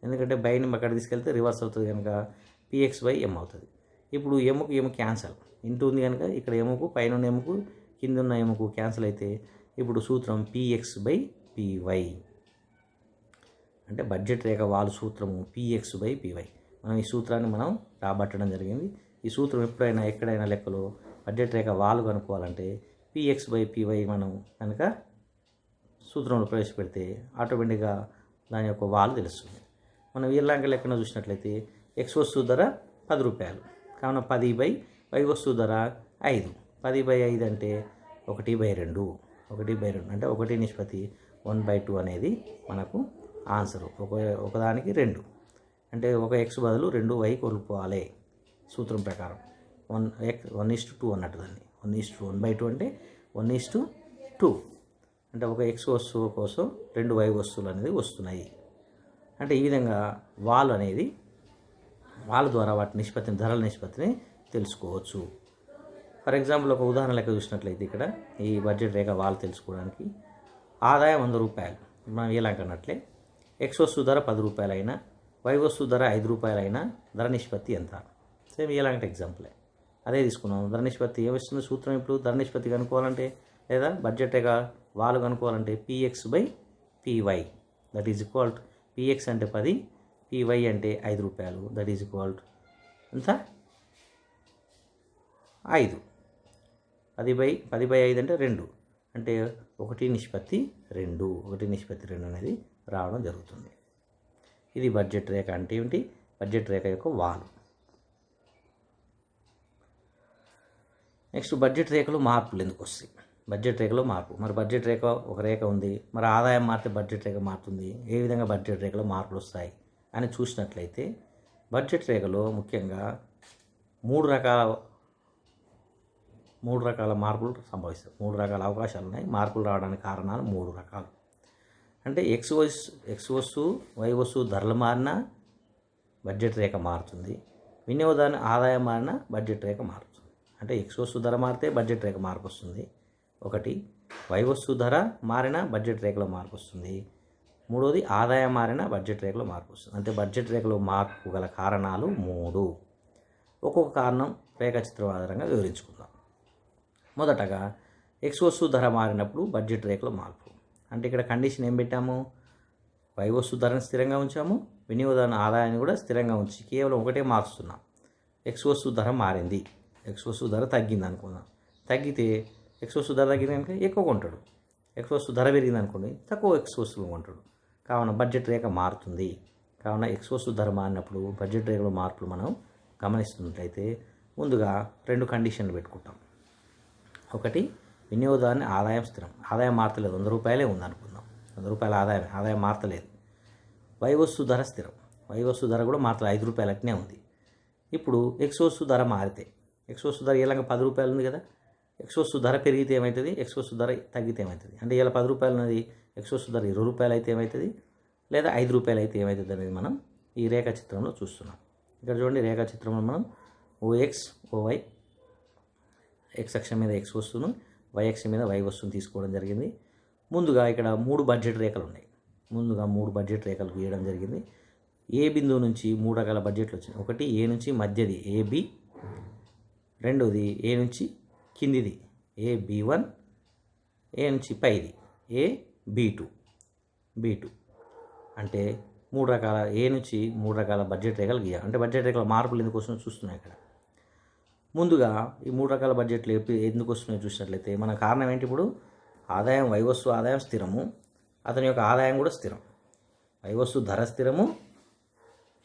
ఎందుకంటే బైని అక్కడ తీసుకెళ్తే రివర్స్ అవుతుంది కనుక PX/M అవుతుంది. ఇప్పుడు ఎముకు క్యాన్సల్, ఇంటూ ఉంది కనుక ఇక్కడ ఎముకు పైన ఉన్న ఎముకు కింద ఉన్న ఎముకు క్యాన్సల్ అయితే ఇప్పుడు సూత్రం PX/PY. అంటే బడ్జెట్ రేఖ వాలు సూత్రము PX/PY. మనం ఈ సూత్రాన్ని మనం రాబట్టడం జరిగింది. ఈ సూత్రం ఎప్పుడైనా ఎక్కడైనా లెక్కలో బడ్జెట్ రేఖ వాలు కనుక్కోవాలంటే PX/PY మనం కనుక సూత్రంలో ప్రవేశపెడితే ఆటోమేటిక్గా దాని యొక్క వాలు తెలుస్తుంది. మనం ఇలాంటి లెక్కన చూసినట్లయితే X వస్తువు ధర ₹10, కావున 10/y వస్తువు ధర 5. 10/5 అంటే 1/2. 1/2 అంటే 1:1/2 అనేది మనకు ఆన్సరు. ఒకదానికి 2 అంటే ఒక ఎక్స్ బదులు 2y కొలుపుకోవాలి సూత్రం ప్రకారం. 1:2 అన్నట్టు దాన్ని. 1:1/2 అంటే 1:2 అంటే ఒక ఎక్స్ వస్తువు కోసం 2y వస్తువులు అనేది వస్తున్నాయి. అంటే ఈ విధంగా వాళ్ళ ద్వారా వాటి నిష్పత్తిని, ధరల నిష్పత్తిని తెలుసుకోవచ్చు. ఫర్ ఎగ్జాంపుల్ ఒక ఉదాహరణ లెక్క చూసినట్లయితే ఇక్కడ ఈ బడ్జెట్ రేఖ వాళ్ళు తెలుసుకోవడానికి ఆదాయం 100 రూపాయలు. మనం ఎలాగన్నట్లే ఎక్స్ వస్తువు ధర 10 రూపాయలు అయినా, వై వస్తువు ధర 5 రూపాయలు అయినా ధర నిష్పత్తి ఎంత? సేమ్ ఇలాంటి ఎగ్జాంపులే అదే తీసుకున్నాం. ధర నిష్పత్తి ఏమిస్తుంది సూత్రం? ఇప్పుడు ధర నిష్పత్తి కనుక్కోవాలంటే లేదా బడ్జెట్ రేఖ వాళ్ళు కనుక్కోవాలంటే px/py that is equal to px అంటే 10, py అంటే 5 రూపాయలు దట్ ఈజ్ ఈక్వల్ టు ఎంత? 5. 10/5 అంటే 2 అంటే 1:2. 1:2 అనేది రావడం జరుగుతుంది. ఇది బడ్జెట్ రేఖ అంటే ఏమిటి? బడ్జెట్ రేఖ యొక్క వాలు. నెక్స్ట్ బడ్జెట్ రేఖలో మార్పులు ఎందుకు వస్తాయి? బడ్జెట్ రేఖలో మార్పు. మరి బడ్జెట్ రేఖ ఒక రేఖ ఉంది, మరి ఆదాయం మారితే బడ్జెట్ రేఖ మారుతుంది. ఏ విధంగా బడ్జెట్ రేఖలో మార్పులు వస్తాయి అని చూసినట్లయితే బడ్జెట్ రేఖలో ముఖ్యంగా మూడు రకాల మార్పులు సంభవిస్తాయి. 3 రకాల అవకాశాలు ఉన్నాయి. మార్పులు రావడానికి కారణాలు 3 రకాలు. అంటే ఎక్స్ వస్తువు వై వస్తువు ధరలు మారినా బడ్జెట్ రేఖ మారుతుంది. వినియోగదారుని ఆదాయం మారినా బడ్జెట్ రేఖ మారుతుంది. అంటే ఎక్స్ వస్తువు ధర మారితే బడ్జెట్ రేఖ మార్పు వస్తుంది ఒకటి. వై వస్తువు ధర మారినా బడ్జెట్ రేఖలో మార్పు వస్తుంది. మూడోది ఆదాయం మారినా బడ్జెట్ రేఖలో మార్పు వస్తుంది. అంటే బడ్జెట్ రేఖలో మార్పు గల కారణాలు 3. ఒక్కొక్క కారణం రేఖాచిత్రం ఆధారంగా వివరించుకుందాం. మొదటగా ఎక్స్ వస్తువు ధర మారినప్పుడు బడ్జెట్ రేఖలో మార్పు. అంటే ఇక్కడ కండిషన్ ఏం పెట్టాము? వై వస్తువు ధరను స్థిరంగా ఉంచాము, వినియోగదారుని ఆదాయాన్ని కూడా స్థిరంగా ఉంచి కేవలం ఒకటే మార్చుతున్నాం. ఎక్స్ వస్తువు ధర మారింది, ఎక్స్ వస్తువు ధర తగ్గింది అనుకుందాం. తగ్గితే ఎక్స్ వస్తువు ధర తగ్గింది కనుక ఎక్కువ కొంటాడు. ఎక్స్ వస్తువు ధర పెరిగింది అనుకోండి తక్కువ ఎక్స్ వస్తువులు కొంటాడు. కావున బడ్జెట్ రేఖ మారుతుంది. కావున ఎక్స్ వస్తువు ధర మారినప్పుడు బడ్జెట్ రేఖలో మార్పులు మనం గమనిస్తున్నట్లయితే ముందుగా 2 కండిషన్లు పెట్టుకుంటాం. ఒకటి, వినియోగదారుని ఆదాయం స్థిరం, ఆదాయం మారతలేదు, 100 రూపాయలే ఉంది అనుకుందాం. 100 రూపాయల ఆదాయం మారతలేదు. వై వస్తువు ధర స్థిరం, వై వస్తువు ధర కూడా మారతలేదు, 5 రూపాయలు అట్నే ఉంది. ఇప్పుడు ఎక్స్ వస్తువు ధర మారితే, ఎక్స్ వస్తువు ధర ఇలాగ 10 రూపాయలు ఉంది కదా, ఎక్స్ వస్తువు ధర పెరిగితే ఏమవుతుంది, ఎక్స్ వస్తువు ధర తగ్గితే ఏమవుతుంది? అంటే ఇలా 10 రూపాయలు ఉన్నది ఎక్స్ వస్తువు ధర 20 రూపాయలు అయితే ఏమవుతుంది, లేదా 5 రూపాయలు అయితే ఏమవుతుంది అనేది మనం ఈ రేఖాచిత్రంలో చూస్తున్నాం. ఇక్కడ చూడండి, రేఖాచిత్రంలో మనం ఓఎక్స్ ఓవై, ఎక్స్ అక్షం మీద ఎక్స్ వస్తువును, వై అక్షం మీద వై వస్తువును తీసుకోవడం జరిగింది. ముందుగా ఇక్కడ 3 బడ్జెట్ రేఖలు ఉన్నాయి. ముందుగా 3 బడ్జెట్ రేఖలు గీయడం జరిగింది. ఏ బిందువు నుంచి 3 రకాల బడ్జెట్లు వచ్చినాయి. ఒకటి ఏ నుంచి మధ్యది ఏబి, రెండోది ఏ నుంచి కిందిది ఏబి1, ఏ నుంచి పైది ఏబి2. అంటే 3 రకాల ఏ నుంచి 3 రకాల బడ్జెట్ రేఖలు గీయాలి. అంటే బడ్జెట్ రేఖల మార్పులు ఎందుకు వస్తున్నాయో చూస్తున్నాయి ఇక్కడ. ముందుగా ఈ 3 రకాల బడ్జెట్లు ఎందుకు వస్తున్నాయో చూసినట్లయితే మన కారణం ఏంటి? ఇప్పుడు ఆదాయం వై వస్తువు ఆదాయం స్థిరము, అతని యొక్క ఆదాయం కూడా స్థిరం. వై వస్తువు ధర స్థిరము,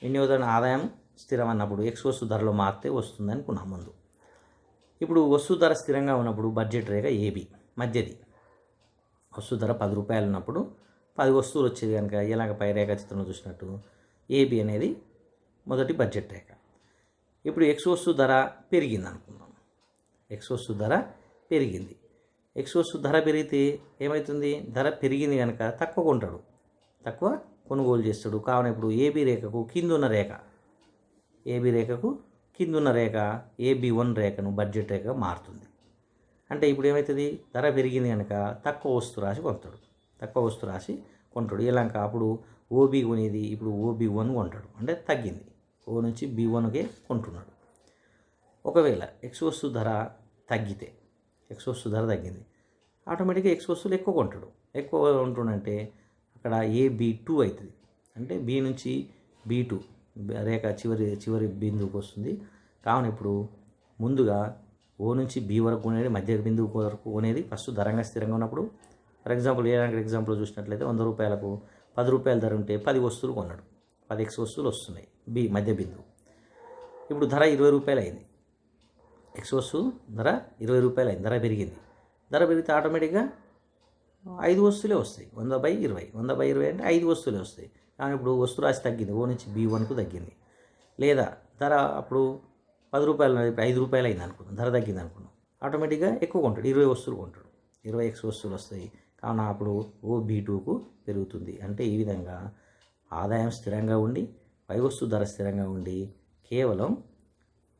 వినియోగదారుని ఆదాయం స్థిరం అన్నప్పుడు ఎక్స్ వస్తువు ధరలో మారితే వస్తుంది అనుకున్నాం ముందు. ఇప్పుడు వస్తువు ధర స్థిరంగా ఉన్నప్పుడు బడ్జెట్ రేఖ ఏబి మధ్యది. వస్తువు ధర 10 రూపాయలు ఉన్నప్పుడు 10 వస్తువులు వచ్చేది కనుక ఇలాగ పై రేఖాచిత్రంలో చూసినట్టు ఏబి అనేది మొదటి బడ్జెట్ రేఖ. ఇప్పుడు ఎక్స్ వస్తువు ధర పెరిగింది అనుకుందాం. ఎక్స్ వస్తువు ధర పెరిగింది. ఎక్స్ వస్తువు ధర పెరిగితే ఏమవుతుంది? ధర పెరిగింది కనుక తక్కువ కొంటాడు, తక్కువ కొనుగోలు చేస్తాడు. కావున ఇప్పుడు ఏబి రేఖకు కిందున్న రేఖ, ఏబి రేఖకు కిందున్న రేఖ ఏబి1 రేఖను బడ్జెట్ రేఖ మారుతుంది. అంటే ఇప్పుడు ఏమవుతుంది? ధర పెరిగింది కనుక తక్కువ వస్తు రాశి కొంటాడు. ఇలాగ అప్పుడు ఓబి కొనేది ఇప్పుడు ఓబి1 కొంటాడు, అంటే తగ్గింది. ఓ నుంచి బి1కే కొంటున్నాడు. ఒకవేళ ఎక్స్ వస్తువు ధర తగ్గితే, ఎక్స్ వస్తువు ధర తగ్గింది, ఆటోమేటిక్గా ఎక్స్ వస్తువులు ఎక్కువ కొంటాడు. ఎక్కువ కొంటుండంటే అక్కడ ఏబి2 అవుతుంది. అంటే బి నుంచి బి2 రేఖ చివరి బిందువుకి వస్తుంది. కావున ఇప్పుడు ముందుగా ఓ నుంచి బి వరకు కొనేది, మధ్య బిందువు వరకు కొనేది ఫస్ట్ ధరంగా స్థిరంగా ఉన్నప్పుడు. ఫర్ ఎగ్జాంపుల్ ఏదైనా ఎగ్జాంపుల్ చూసినట్లయితే 100 రూపాయలకు 10 రూపాయల ధర ఉంటే 10 వస్తువులు కొన్నాడు, 10 ఎక్స్ వస్తువులు వస్తున్నాయి బి మధ్య బిందువు. ఇప్పుడు ధర 20 రూపాయలు అయింది. ఎక్స్ వస్తువు ధర 20 రూపాయలు అయింది, ధర పెరిగింది. ధర పెరిగితే ఆటోమేటిక్గా 5 వస్తువులే వస్తాయి. 100/20, 100/20 అంటే 5 వస్తువులే వస్తాయి. కానీ ఇప్పుడు వస్తువు రాశి తగ్గింది, ఓ నుంచి B1కు తగ్గింది. లేదా ధర అప్పుడు 10 రూపాయలు 5 రూపాయలు అయింది అనుకున్నాం, ధర తగ్గింది అనుకున్నాం. ఆటోమేటిక్గా ఎక్కువ కొంటాడు, 20 వస్తువులు కొంటాడు, 20 ఎక్స్ వస్తువులు వస్తాయి. కావున అప్పుడు B2కు పెరుగుతుంది. అంటే ఈ విధంగా ఆదాయం స్థిరంగా ఉండి పై వస్తువు ధర స్థిరంగా ఉండి కేవలం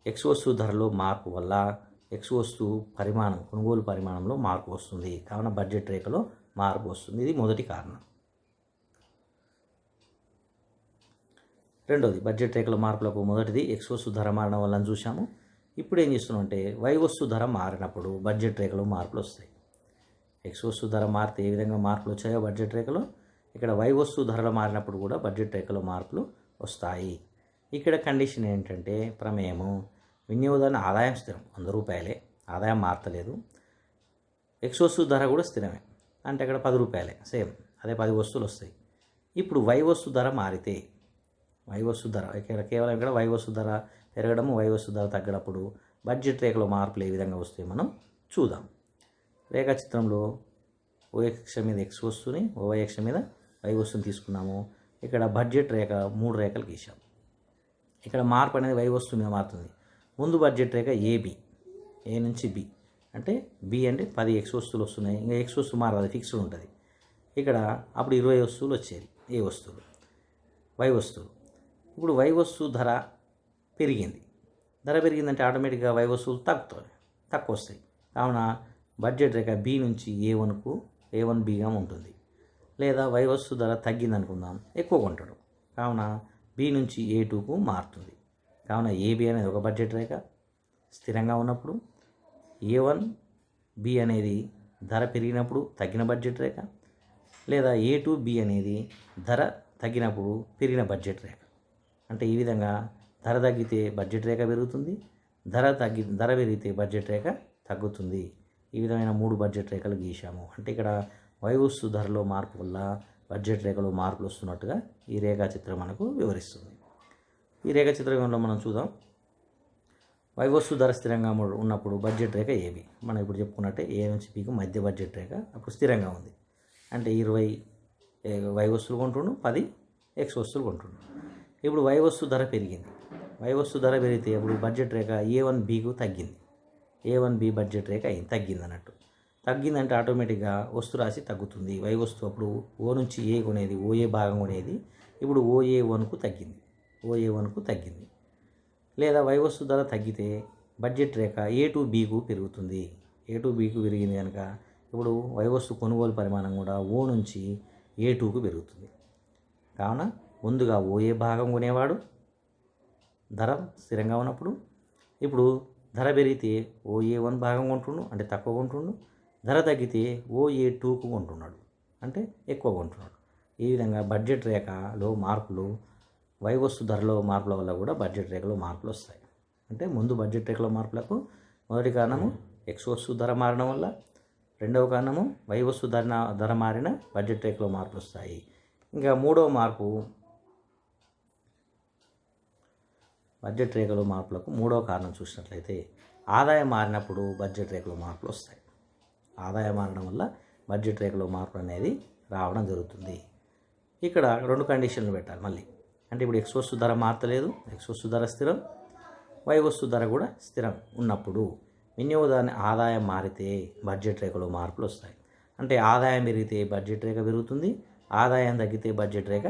ఎక్స్ వస్తువు ధరలో మార్పు వల్ల ఎక్స్ వస్తువు పరిమాణం, కొనుగోలు పరిమాణంలో మార్పు వస్తుంది. కావున బడ్జెట్ రేఖలో మార్పు వస్తుంది. ఇది మొదటి కారణం. రెండోది బడ్జెట్ రేఖల మార్పులకు మొదటిది ఎక్స్ వస్తువు ధర మారడం వల్ల చూసాము. ఇప్పుడు ఏం చేస్తున్నామంటే వై వస్తువు ధర మారినప్పుడు బడ్జెట్ రేఖలో మార్పులు వస్తాయి. ఎక్స్ వస్తువు ధర మారితే ఏ విధంగా మార్పులు వచ్చాయో బడ్జెట్ రేఖలో, ఇక్కడ వై వస్తువు ధరలు మారినప్పుడు కూడా బడ్జెట్ రేఖలో మార్పులు వస్తాయి. ఇక్కడ కండిషన్ ఏంటంటే ప్రమేయము వినియోగదారుని ఆదాయం స్థిరం 100 రూపాయలే, ఆదాయం మారతలేదు. ఎక్స్ వస్తువు ధర కూడా స్థిరమే, అంటే అక్కడ 10 రూపాయలే, సేమ్ అదే 10 వస్తువులు వస్తాయి. ఇప్పుడు వై వస్తువు ధర మారితే వై వస్తువు ధర కేవలం ఇక్కడ వై వస్తువు ధర పెరగడము, వై వస్తువు ధర తగ్గడప్పుడు బడ్జెట్ రేఖలో మార్పులు ఏ విధంగా వస్తాయి మనం చూద్దాం. రేఖాచిత్రంలో ఓ అక్షం మీద ఎక్స్ వస్తువుని, ఓవై అక్షం మీద వై వస్తువుని తీసుకున్నాము. ఇక్కడ బడ్జెట్ రేఖ 3 రేఖలు గీసాం. ఇక్కడ మార్పు అనేది వై వస్తువు మీద మారుతుంది. ముందు బడ్జెట్ రేఖ ఏబి, ఏ నుంచి బి, అంటే బి అంటే 10 ఎక్స్ వస్తువులు వస్తున్నాయి. ఇంకా ఎక్స్ వస్తువు మారదు, ఫిక్స్డ్ ఉంటుంది. ఇక్కడ అప్పుడు 20 వస్తువులు వచ్చేది, ఏ వస్తువులు, వై వస్తువులు. ఇప్పుడు వై వస్తువు ధర పెరిగింది. ధర పెరిగిందంటే ఆటోమేటిక్గా వై వస్తువులు తక్కువ వస్తాయి. కావున బడ్జెట్ రేఖ బి నుంచి A1కు A1Bగా ఉంటుంది. లేదా వై వస్తువు ధర తగ్గింది అనుకుందాం, ఎక్కువ కొంటాడు. కావున బి నుంచి A2కు మారుతుంది. కావున ఏబి అనేది ఒక బడ్జెట్ రేఖ స్థిరంగా ఉన్నప్పుడు, A1B అనేది ధర పెరిగినప్పుడు తగ్గిన బడ్జెట్ రేఖ, లేదా A2B అనేది ధర తగ్గినప్పుడు పెరిగిన బడ్జెట్ రేఖ. అంటే ఈ విధంగా ధర తగ్గితే బడ్జెట్ రేఖ పెరుగుతుంది, ధర పెరిగితే బడ్జెట్ రేఖ తగ్గుతుంది. ఈ విధమైన 3 బడ్జెట్ రేఖలు గీసాము. అంటే ఇక్కడ వై వస్తువు ధరలో మార్పు వల్ల బడ్జెట్ రేఖలో మార్పులు వస్తున్నట్టుగా ఈ రేఖాచిత్రం మనకు వివరిస్తుంది. ఈ రేఖాచిత్రంలో మనం చూద్దాం. వై వస్తువు ధర స్థిరంగా ఉన్నప్పుడు బడ్జెట్ రేఖ ఏబి, మనం ఇప్పుడు చెప్పుకున్నట్టే ఏ నుంచి బికు మధ్య బడ్జెట్ రేఖ అప్పుడు స్థిరంగా ఉంది. అంటే 20 వై వస్తువులు కొంటుండు, 10 ఎక్స్ వస్తువులు కొంటుండు. ఇప్పుడు వై వస్తువు ధర పెరిగింది. వై వస్తువు ధర పెరిగితే అప్పుడు బడ్జెట్ రేఖ A1Bకు తగ్గింది. A1B బడ్జెట్ రేఖ తగ్గింది అన్నట్టు. తగ్గిందంటే ఆటోమేటిక్గా వస్తు రాశి తగ్గుతుంది. వై వస్తువు అప్పుడు ఓ నుంచి ఏ కొనేది, ఓఏ భాగం కొనేది, ఇప్పుడు OA1కు తగ్గింది, OA1కు తగ్గింది. లేదా వై వస్తువు ధర తగ్గితే బడ్జెట్ రేఖ A2Bకు పెరుగుతుంది. A2Bకు పెరిగింది కనుక ఇప్పుడు వై వస్తువు కొనుగోలు పరిమాణం కూడా ఓ నుంచి A2కు పెరుగుతుంది. కావున ముందుగా ఓఏ భాగం కొనేవాడు ధర స్థిరంగా ఉన్నప్పుడు, ఇప్పుడు ధర పెరిగితే OA1 భాగం కొంటుండు, అంటే తక్కువ కొంటుండు. ధర తగ్గితే OA2కు కొంటున్నాడు, అంటే ఎక్కువ కొంటున్నాడు. ఈ విధంగా బడ్జెట్ రేఖలో మార్పులు, వై వస్తువు ధరలో మార్పుల వల్ల కూడా బడ్జెట్ రేఖలో మార్పులు వస్తాయి. అంటే ముందు బడ్జెట్ రేఖలో మార్పులకు మొదటి కారణము ఎక్స్ వస్తువు ధర మారడం వల్ల, రెండవ కారణము వై వస్తువు ధర మారిన బడ్జెట్ రేఖలో మార్పులు వస్తాయి. ఇంకా మూడవ మార్పు బడ్జెట్ రేఖలో మార్పులకు మూడవ కారణం చూసినట్లయితే ఆదాయం మారినప్పుడు బడ్జెట్ రేఖలో మార్పులు వస్తాయి. ఆదాయం మారడం వల్ల బడ్జెట్ రేఖలో మార్పు అనేది రావడం జరుగుతుంది. ఇక్కడ 2 కండిషన్లు పెట్టాలి మళ్ళీ. అంటే ఇప్పుడు ఎక్స్ వస్తువు ధర మారతలేదు, ఎక్స్ వస్తువు ధర స్థిరం, వై వస్తువు ధర కూడా స్థిరం ఉన్నప్పుడు వినియోగదారుని ఆదాయం మారితే బడ్జెట్ రేఖలో మార్పులు వస్తాయి. అంటే ఆదాయం పెరిగితే బడ్జెట్ రేఖ పెరుగుతుంది, ఆదాయం తగ్గితే బడ్జెట్ రేఖ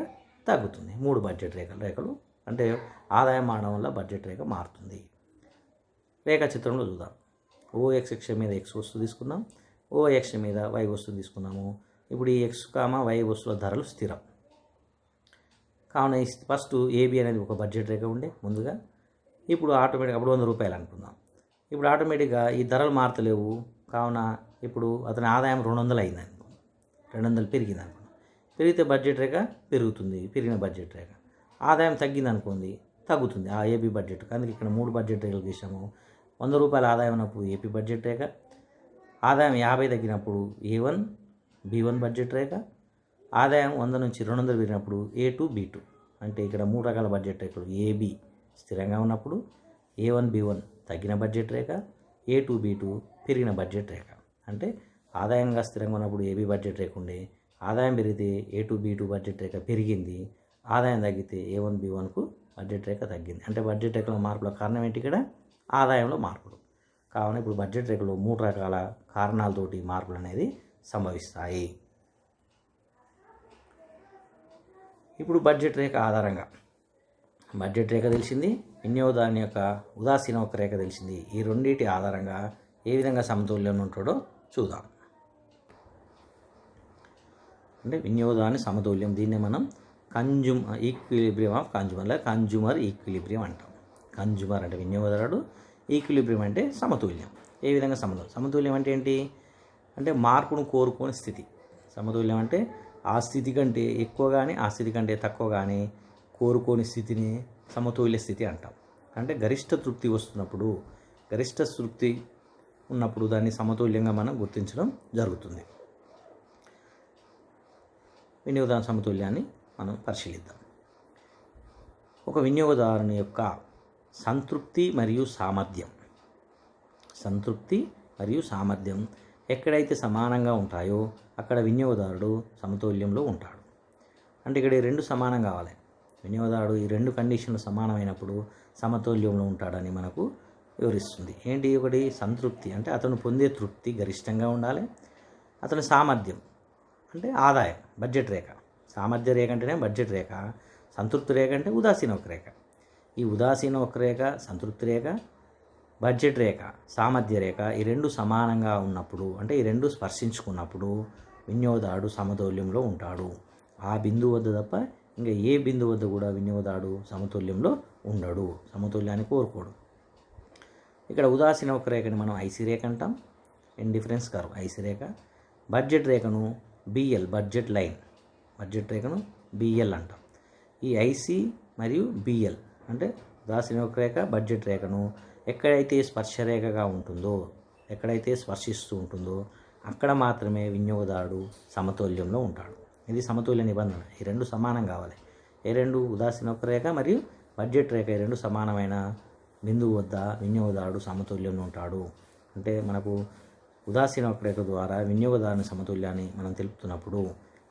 తగ్గుతుంది. 3 బడ్జెట్ రేఖలు అంటే ఆదాయం మారడం వల్ల బడ్జెట్ రేఖ మారుతుంది. రేఖాచిత్రంలో చూద్దాం. OX అక్షం మీద ఎక్స్ వస్తువు తీసుకుందాం, OY అక్షం మీద వై వస్తువు తీసుకున్నాము. ఇప్పుడు ఈ ఎక్స్ వై వస్తువుల ధరలు స్థిరం. కావున ఫస్ట్ ఏబి అనేది ఒక బడ్జెట్ రేఖ ఉండే ముందుగా. ఇప్పుడు ఆటోమేటిక్గా అప్పుడు 100 రూపాయలు అనుకుందాం. ఇప్పుడు ఆటోమేటిక్గా ఈ ధరలు మారతలేవు. కావున ఇప్పుడు అతని ఆదాయం 200 అయింది అనుకో, 200 పెరిగింది అనుకో, పెరిగితే బడ్జెట్ రేఖ పెరుగుతుంది, పెరిగిన బడ్జెట్ రేఖ. ఆదాయం తగ్గింది అనుకోండి, తగ్గుతుంది ఆ ఏబి బడ్జెట్. అందుకే ఇక్కడ 3 బడ్జెట్ రేఖలు తీసాము. 100 రూపాయల ఆదాయం ఉన్నప్పుడు ఏపీ బడ్జెట్ రేఖ, ఆదాయం 50 తగ్గినప్పుడు A1 B1 బడ్జెట్ రేఖ, ఆదాయం 100 నుంచి 200 పెరిగినప్పుడు A2 B2. అంటే ఇక్కడ 3 రకాల బడ్జెట్ రేఖలు. ఏబి స్థిరంగా ఉన్నప్పుడు, A1B1 తగ్గిన బడ్జెట్ రేఖ, A2B2 పెరిగిన బడ్జెట్ రేఖ. అంటే ఆదాయంగా స్థిరంగా ఉన్నప్పుడు AB బడ్జెట్ రేఖ ఉండే, ఆదాయం పెరిగితే A2B2 బడ్జెట్ రేఖ పెరిగింది, ఆదాయం తగ్గితే A1B1కు బడ్జెట్ రేఖ తగ్గింది. అంటే బడ్జెట్ రేఖలో మార్పుల కారణం ఏంటి? ఇక్కడ ఆదాయంలో మార్పులు. కావున ఇప్పుడు బడ్జెట్ రేఖలో 3 రకాల కారణాలతోటి మార్పులు అనేది సంభవిస్తాయి. ఇప్పుడు బడ్జెట్ రేఖ ఆధారంగా బడ్జెట్ రేఖ తెలిసింది, వినియోగదారుని యొక్క ఉదాసీన వక్రరేఖ తెలిసింది. ఈ రెండింటి ఆధారంగా ఏ విధంగా సమతుల్యం ఉంటాడో చూద్దాం. అంటే వినియోగదారుని సమతుల్యం, దీన్ని మనం ఈక్విలిబ్రియం ఆఫ్ కన్జ్యూమర్ లేదా కన్జ్యూమర్ ఈక్విలిబ్రియం అంటాం. కన్జ్యూమర్ అంటే వినియోగదారుడు, ఈక్విలిబ్రియం అంటే సమతుల్యం. ఏ విధంగా సమతుల్యం అంటే ఏంటి? అంటే మార్పును కోరుకోని స్థితి. సమతుల్యం అంటే ఆ స్థితి కంటే ఎక్కువ కానీ ఆ స్థితి కంటే తక్కువ కానీ కోరుకోని స్థితిని సమతుల్య స్థితి అంటాం. అంటే గరిష్ట తృప్తి వస్తున్నప్పుడు, గరిష్ట తృప్తి ఉన్నప్పుడు దాన్ని సమతుల్యంగా మనం గుర్తించడం జరుగుతుంది. వినియోగదారు సమతుల్యాన్ని మనం పరిశీలిద్దాం. ఒక వినియోగదారుని యొక్క సంతృప్తి మరియు సామర్థ్యం ఎక్కడైతే సమానంగా ఉంటాయో అక్కడ వినియోగదారుడు సమతుల్యంలో ఉంటాడు. అంటే ఇక్కడ ఈ రెండు సమానం కావాలి. వినియోగదారుడు ఈ రెండు కండిషన్లు సమానమైనప్పుడు సమతుల్యంలో ఉంటాడని మనకు వివరిస్తుంది. ఏంటి? ఒకటి సంతృప్తి అంటే అతను పొందే తృప్తి గరిష్టంగా ఉండాలి. అతని సామర్థ్యం అంటే ఆదాయం, బడ్జెట్ రేఖ. సామర్థ్య రేఖ అంటేనే బడ్జెట్ రేఖ, సంతృప్తి రేఖ అంటే ఉదాసీన వక్రరేఖ. ఈ ఉదాసీన వక్రరేఖ, సంతృప్తి రేఖ, బడ్జెట్ రేఖ, సామర్థ్య రేఖ ఈ రెండు సమానంగా ఉన్నప్పుడు, అంటే ఈ రెండు స్పర్శించుకున్నప్పుడు వినియోగదారుడు సమతుల్యంలో ఉంటాడు. ఆ బిందువు వద్ద తప్ప ఇంకా ఏ బిందువు వద్ద కూడా వినియోగదారుడు సమతుల్యంలో ఉండడు, సమతుల్యాన్ని కోరుకోడు. ఇక్కడ ఉదాసీన వక్రరేఖని మనం ఐసి రేఖ అంటాం, ఇండిఫరెన్స్ కర్వ్ ఐసి రేఖ. బడ్జెట్ రేఖను బిఎల్, బడ్జెట్ లైన్, బడ్జెట్ రేఖను బిఎల్ అంటాం. ఈ ఐసి మరియు బిఎల్ అంటే ఉదాసీన వక్రరేఖ, బడ్జెట్ రేఖను ఎక్కడైతే స్పర్శరేఖగా ఉంటుందో, ఎక్కడైతే స్పర్శిస్తూ ఉంటుందో అక్కడ మాత్రమే వినియోగదారుడు సమతుల్యంలో ఉంటాడు. ఇది సమతుల్య నిబంధన. ఈ రెండు సమానం కావాలి. ఏ రెండు? ఉదాసీన వక్రరేఖ మరియు బడ్జెట్ రేఖ ఈ రెండు సమానమైన బిందువు వద్ద వినియోగదారుడు సమతుల్యంలో ఉంటాడు. అంటే మనకు ఉదాసీన వక్రరేఖ ద్వారా వినియోగదారుని సమతుల్యాన్ని మనం తెలుపుతున్నప్పుడు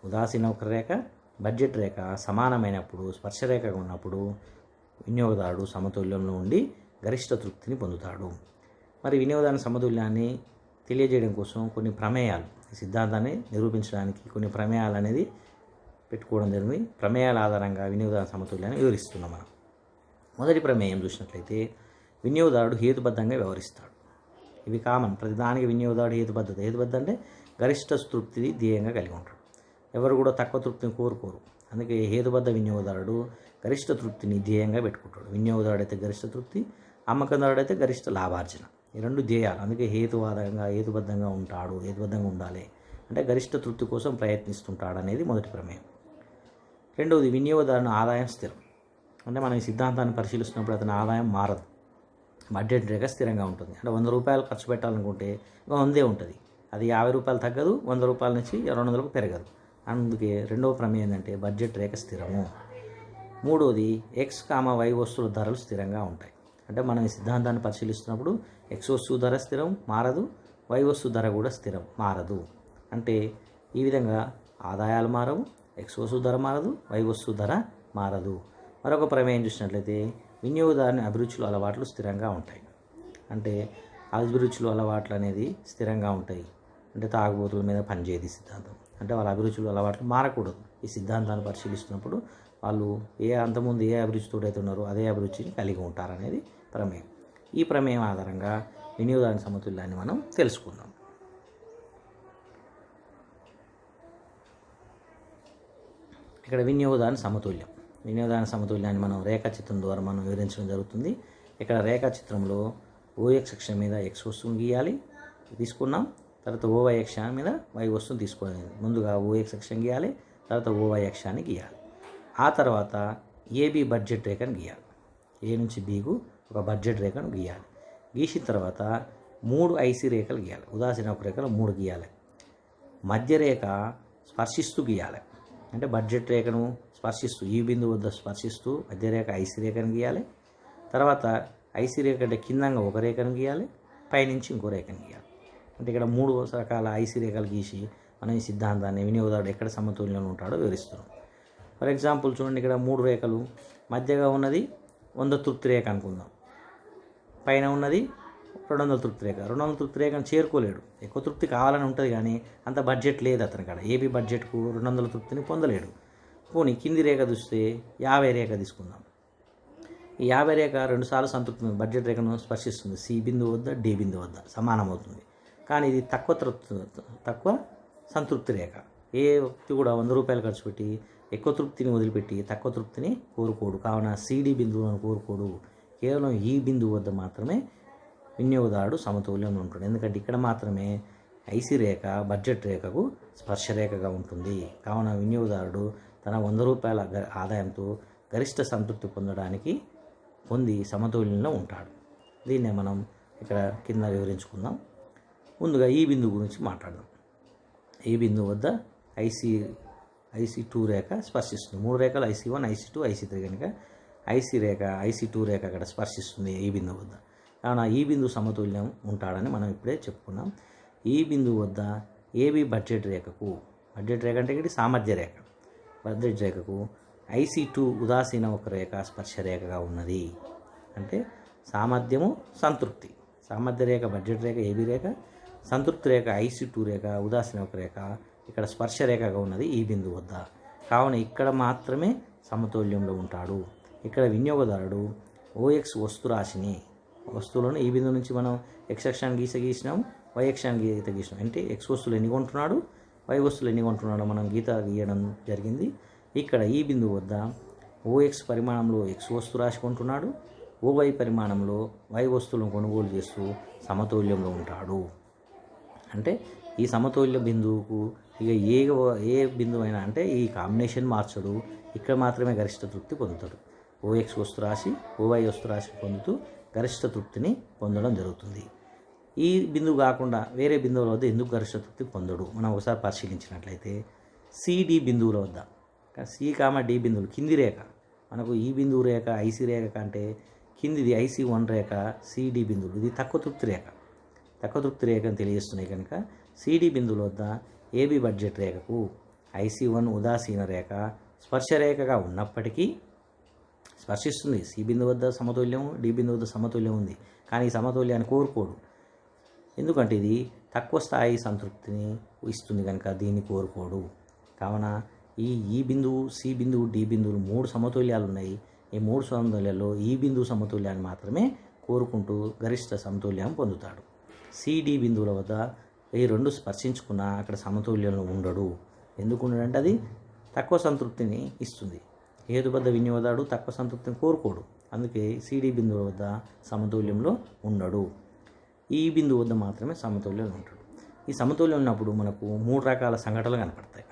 ఉదాసీన వక్రరేఖ, బడ్జెట్ రేఖ సమానమైనప్పుడు, స్పర్శరేఖగా ఉన్నప్పుడు వినియోగదారుడు సమతుల్యంలో ఉండి గరిష్ట తృప్తిని పొందుతాడు. మరి వినియోగదారుని సమతుల్యాన్ని తెలియజేయడం కోసం కొన్ని ప్రమేయాలు, ఈ సిద్ధాంతాన్ని నిరూపించడానికి కొన్ని ప్రమేయాలు అనేది పెట్టుకోవడం జరిగింది. ప్రమేయాల ఆధారంగా వినియోగదారు సమతుల్యాన్ని వివరిస్తున్నాం మనం. మొదటి ప్రమేయం చూసినట్లయితే వినియోగదారుడు హేతుబద్ధంగా వ్యవహరిస్తాడు. ఇవి కామన్, ప్రతిదానికి వినియోగదారుడు హేతుబద్ధత అంటే గరిష్ట తృప్తిని ధ్యేయంగా కలిగి ఉంటాడు. ఎవరు కూడా తక్కువ తృప్తిని కోరుకోరు. అందుకే హేతుబద్ధ వినియోగదారుడు గరిష్ట తృప్తిని ధ్యేయంగా పెట్టుకుంటాడు. వినియోగదారుడు అయితే గరిష్ట తృప్తి, అమ్మకందారుడు అయితే గరిష్ట లాభార్జన. ఈ రెండు ధ్యేయాలు. అందుకే హేతుబద్ధంగా ఉంటాడు, హేతుబద్ధంగా ఉండాలి అంటే గరిష్ట తృప్తి కోసం ప్రయత్నిస్తుంటాడు అనేది మొదటి ప్రమేయం. రెండవది, వినియోగదారుని ఆదాయం స్థిరం. అంటే మనం ఈ సిద్ధాంతాన్ని పరిశీలిస్తున్నప్పుడు అతని ఆదాయం మారదు, బడ్జెట్ రేఖ స్థిరంగా ఉంటుంది. అంటే 100 రూపాయలు ఖర్చు పెట్టాలనుకుంటే 100 ఉంటుంది. అది 50 రూపాయలు తగ్గదు, 100 రూపాయల నుంచి 200కు పెరగదు. అందుకే రెండవ ప్రమేయం ఏంటంటే బడ్జెట్ రేఖ స్థిరము. మూడవది, X, Y వస్తువుల ధరలు స్థిరంగా ఉంటాయి. అంటే మనం ఈ సిద్ధాంతాన్ని పరిశీలిస్తున్నప్పుడు X వస్తువు ధర స్థిరం మారదు, Y వస్తువు ధర కూడా స్థిరం మారదు. అంటే ఈ విధంగా ఆదాయాలు మారవు, X వస్తువు ధర మారదు, Y వస్తువు ధర మారదు. మరొక ప్రమేయం చూసినట్లయితే వినియోగదారుని అభిరుచులు అలవాట్లు స్థిరంగా ఉంటాయి. అంటే అభిరుచులు అలవాట్లు అనేది స్థిరంగా ఉంటాయి. అంటే తాగుబోతుల మీద పనిచేయదు ఈ సిద్ధాంతం. అంటే వాళ్ళ అభిరుచులు అలవాట్లు మారకూడదు. ఈ సిద్ధాంతాన్ని పరిశీలిస్తున్నప్పుడు వాళ్ళు అంతకుముందు ఏ అభిరుచితో అయితే ఉన్నారో అదే అభిరుచిని కలిగి ఉంటారనేది ప్రమేయం. ఈ ప్రమేయం ఆధారంగా వినియోగదారుని సమతుల్యాన్ని మనం తెలుసుకుందాం. ఇక్కడ వినియోగదారుని సమతుల్యాన్ని మనం రేఖాచిత్రం ద్వారా మనం వివరించడం జరుగుతుంది. ఇక్కడ రేఖాచిత్రంలో OX అక్షం మీద X వస్తువుని గీయాలి, తీసుకున్నాం. తర్వాత OY అక్షం మీద Y వస్తువుని తీసుకోవాలి. ముందుగా OX అక్షం గీయాలి, తర్వాత OY అక్షాన్ని గీయాలి. ఆ తర్వాత AB బడ్జెట్ రేఖను గీయాలి. A నుంచి Bకు ఒక బడ్జెట్ రేఖను గీయాలి. గీసిన తర్వాత 3 IC రేఖలు గీయాలి. ఉదాసీన వక్రరేఖలు 3 గీయాలి. మధ్య రేఖ స్పర్శిస్తూ గీయాలి. అంటే బడ్జెట్ రేఖను స్పర్శిస్తూ, ఈ బిందువు వద్ద స్పర్శిస్తూ మధ్య రేఖ IC రేఖను గీయాలి. తర్వాత ఐసీ రేఖ అంటే కిందంగా ఒక రేఖను గీయాలి, పైనుంచి ఇంకో రేఖను గీయాలి. అంటే ఇక్కడ 3 రకాల ఐసీ రేఖలు గీసి మనం ఈ సిద్ధాంతాన్ని వినియోగదారుడు ఎక్కడ సమతుల్యంలో ఉంటాడో వివరిస్తున్నాం. ఫర్ ఎగ్జాంపుల్ చూడండి, ఇక్కడ 3 రేఖలు, మధ్యగా ఉన్నది 100 తృప్తి రేఖ అనుకుందాం, పైన ఉన్నది 200 తృప్తి రేఖ. 200 తృప్తి రేఖను చేరుకోలేడు, ఎక్కువ తృప్తి కావాలని ఉంటుంది కానీ అంత బడ్జెట్ లేదు అతని కాడ. ఏపీ బడ్జెట్కు 200 తృప్తిని పొందలేడు. పోనీ కింది రేఖ చూస్తే 50 రేఖ తీసుకుందాం. ఈ 50 రేఖ 2 సార్లు సంతృప్తి బడ్జెట్ రేఖను స్పర్శిస్తుంది. సి బిందువు వద్ద, డి బిందువు వద్ద సమానమవుతుంది. కానీ ఇది తక్కువ సంతృప్తి రేఖ. ఏ వ్యక్తి కూడా 100 రూపాయలు ఖర్చు పెట్టి ఎక్కువ తృప్తిని వదిలిపెట్టి తక్కువ తృప్తిని కోరుకోడు. కావున సిడి బిందువులను కోరుకోడు. కేవలం ఈ బిందువు వద్ద మాత్రమే వినియోగదారుడు సమతుల్యంలో ఉంటాడు. ఎందుకంటే ఇక్కడ మాత్రమే ఐసీ రేఖ బడ్జెట్ రేఖకు స్పర్శ రేఖగా ఉంటుంది. కావున వినియోగదారుడు తన 100 రూపాయల ఆదాయంతో గరిష్ట సంతృప్తి పొంది సమతుల్యంలో ఉంటాడు. దీన్నే మనం ఇక్కడ కింద వివరించుకుందాం. ముందుగా ఈ బిందువు గురించి మాట్లాడదాం. ఈ బిందువు వద్ద ఐసీ2 రేఖ స్పర్శిస్తుంది. 3 రేఖలు ఐసీ1, ఐసీ2, ఐసీ3 కనుక ఐసీ2 రేఖ అక్కడ స్పర్శిస్తుంది ఈ బిందువు వద్ద. కావున ఈ బిందువు సమతుల్యం ఉంటాడని మనం ఇప్పుడే చెప్పుకున్నాం. ఈ బిందువు వద్ద ఏబి బడ్జెట్ రేఖ అంటే ఇది సామర్థ్య రేఖ. బడ్జెట్ రేఖకు ఐసీ2 ఉదాసీన ఒక రేఖ స్పర్శ రేఖగా ఉన్నది. అంటే సామర్థ్యము, సంతృప్తి. సామర్థ్య రేఖ బడ్జెట్ రేఖ ఏబి రేఖ, సంతృప్తి రేఖ ఐసీ2 రేఖ, ఉదాసీన ఒక రేఖ ఇక్కడ స్పర్శ రేఖగా ఉన్నది ఈ బిందువు వద్ద. కావున ఇక్కడ మాత్రమే సమతుల్యంలో ఉంటాడు. ఇక్కడ వినియోగదారుడు ఓఎక్స్ వస్తువులను ఈ బిందువు నుంచి మనం ఎక్స్ అక్షాన్ని గీసినాం, వై అక్షాన్ని గీసినాం. అంటే ఎక్స్ వస్తువులు ఎన్ని కొంటున్నాడు, వై వస్తువులు ఎన్ని కొంటున్నాడో మనం గీయడం జరిగింది. ఇక్కడ ఈ బిందువు వద్ద ఓఎక్స్ పరిమాణంలో ఎక్స్ వస్తు రాశి కొంటున్నాడు, ఓవై పరిమాణంలో వై వస్తువులను కొనుగోలు చేస్తూ సమతుల్యంలో ఉంటాడు. అంటే ఈ సమతుల్య బిందువుకు ఇక ఏ బిందువు అయినా అంటే ఈ కాంబినేషన్ మార్చడు. ఇక్కడ మాత్రమే గరిష్ట తృప్తి పొందుతాడు. ఓఎక్స్ వస్తు రాశి, ఓవై వస్తు రాశి పొందుతూ గరిష్ట తృప్తిని పొందడం జరుగుతుంది. ఈ బిందువు కాకుండా వేరే బిందువుల వద్ద ఎందుకు గరిష్ట తృప్తి పొందడు మనం ఒకసారి పరిశీలించినట్లయితే, సిడి బిందువుల వద్ద సి, డి బిందువులు కింది రేఖ, మనకు ఈ బిందువు రేఖ ఐసీ రేఖ కంటే కిందిది ఐసీ1 రేఖ, సిడి బిందువులు ఇది తక్కువ తృప్తి రేఖను తెలియజేస్తున్నాయి. కనుక సిడి బిందువుల వద్ద ఏబి బడ్జెట్ రేఖకు ఐసీ1 ఉదాసీన రేఖ స్పర్శ రేఖగా ఉన్నప్పటికీ స్పర్శిస్తుంది. సి బిందువు వద్ద సమతుల్యం, డి బిందువు వద్ద సమతుల్యం ఉంది. కానీ ఈ సమతుల్యాన్ని కోరుకోడు. ఎందుకంటే ఇది తక్కువ స్థాయి సంతృప్తిని ఇస్తుంది కనుక దీన్ని కోరుకోడు. కావున ఈ బిందువు, సి బిందువు, డి బిందువులు 3 సమతుల్యాలు ఉన్నాయి. ఈ 3 సమతుల్యాల్లో ఈ బిందువు సమతుల్యాన్ని మాత్రమే కోరుకుంటూ గరిష్ట సమతుల్యం పొందుతాడు. సిడి బిందువుల వద్ద ఈ 2 స్పర్శించుకున్నా అక్కడ సమతుల్యంలో ఉండడు. ఎందుకు ఉండడంటే అది తక్కువ సంతృప్తిని ఇస్తుంది. హేతుబద్ధ వినియోగదారుడు తక్కువ సంతృప్తిని కోరుకోడు. అందుకే సిడి బిందువుల వద్ద సమతుల్యంలో ఉండడు. ఈ బిందువు వద్ద మాత్రమే సమతుల్యంలో ఉంటాడు. ఈ సమతుల్యం ఉన్నప్పుడు మనకు 3 రకాల సంఘటనలు కనపడతాయి.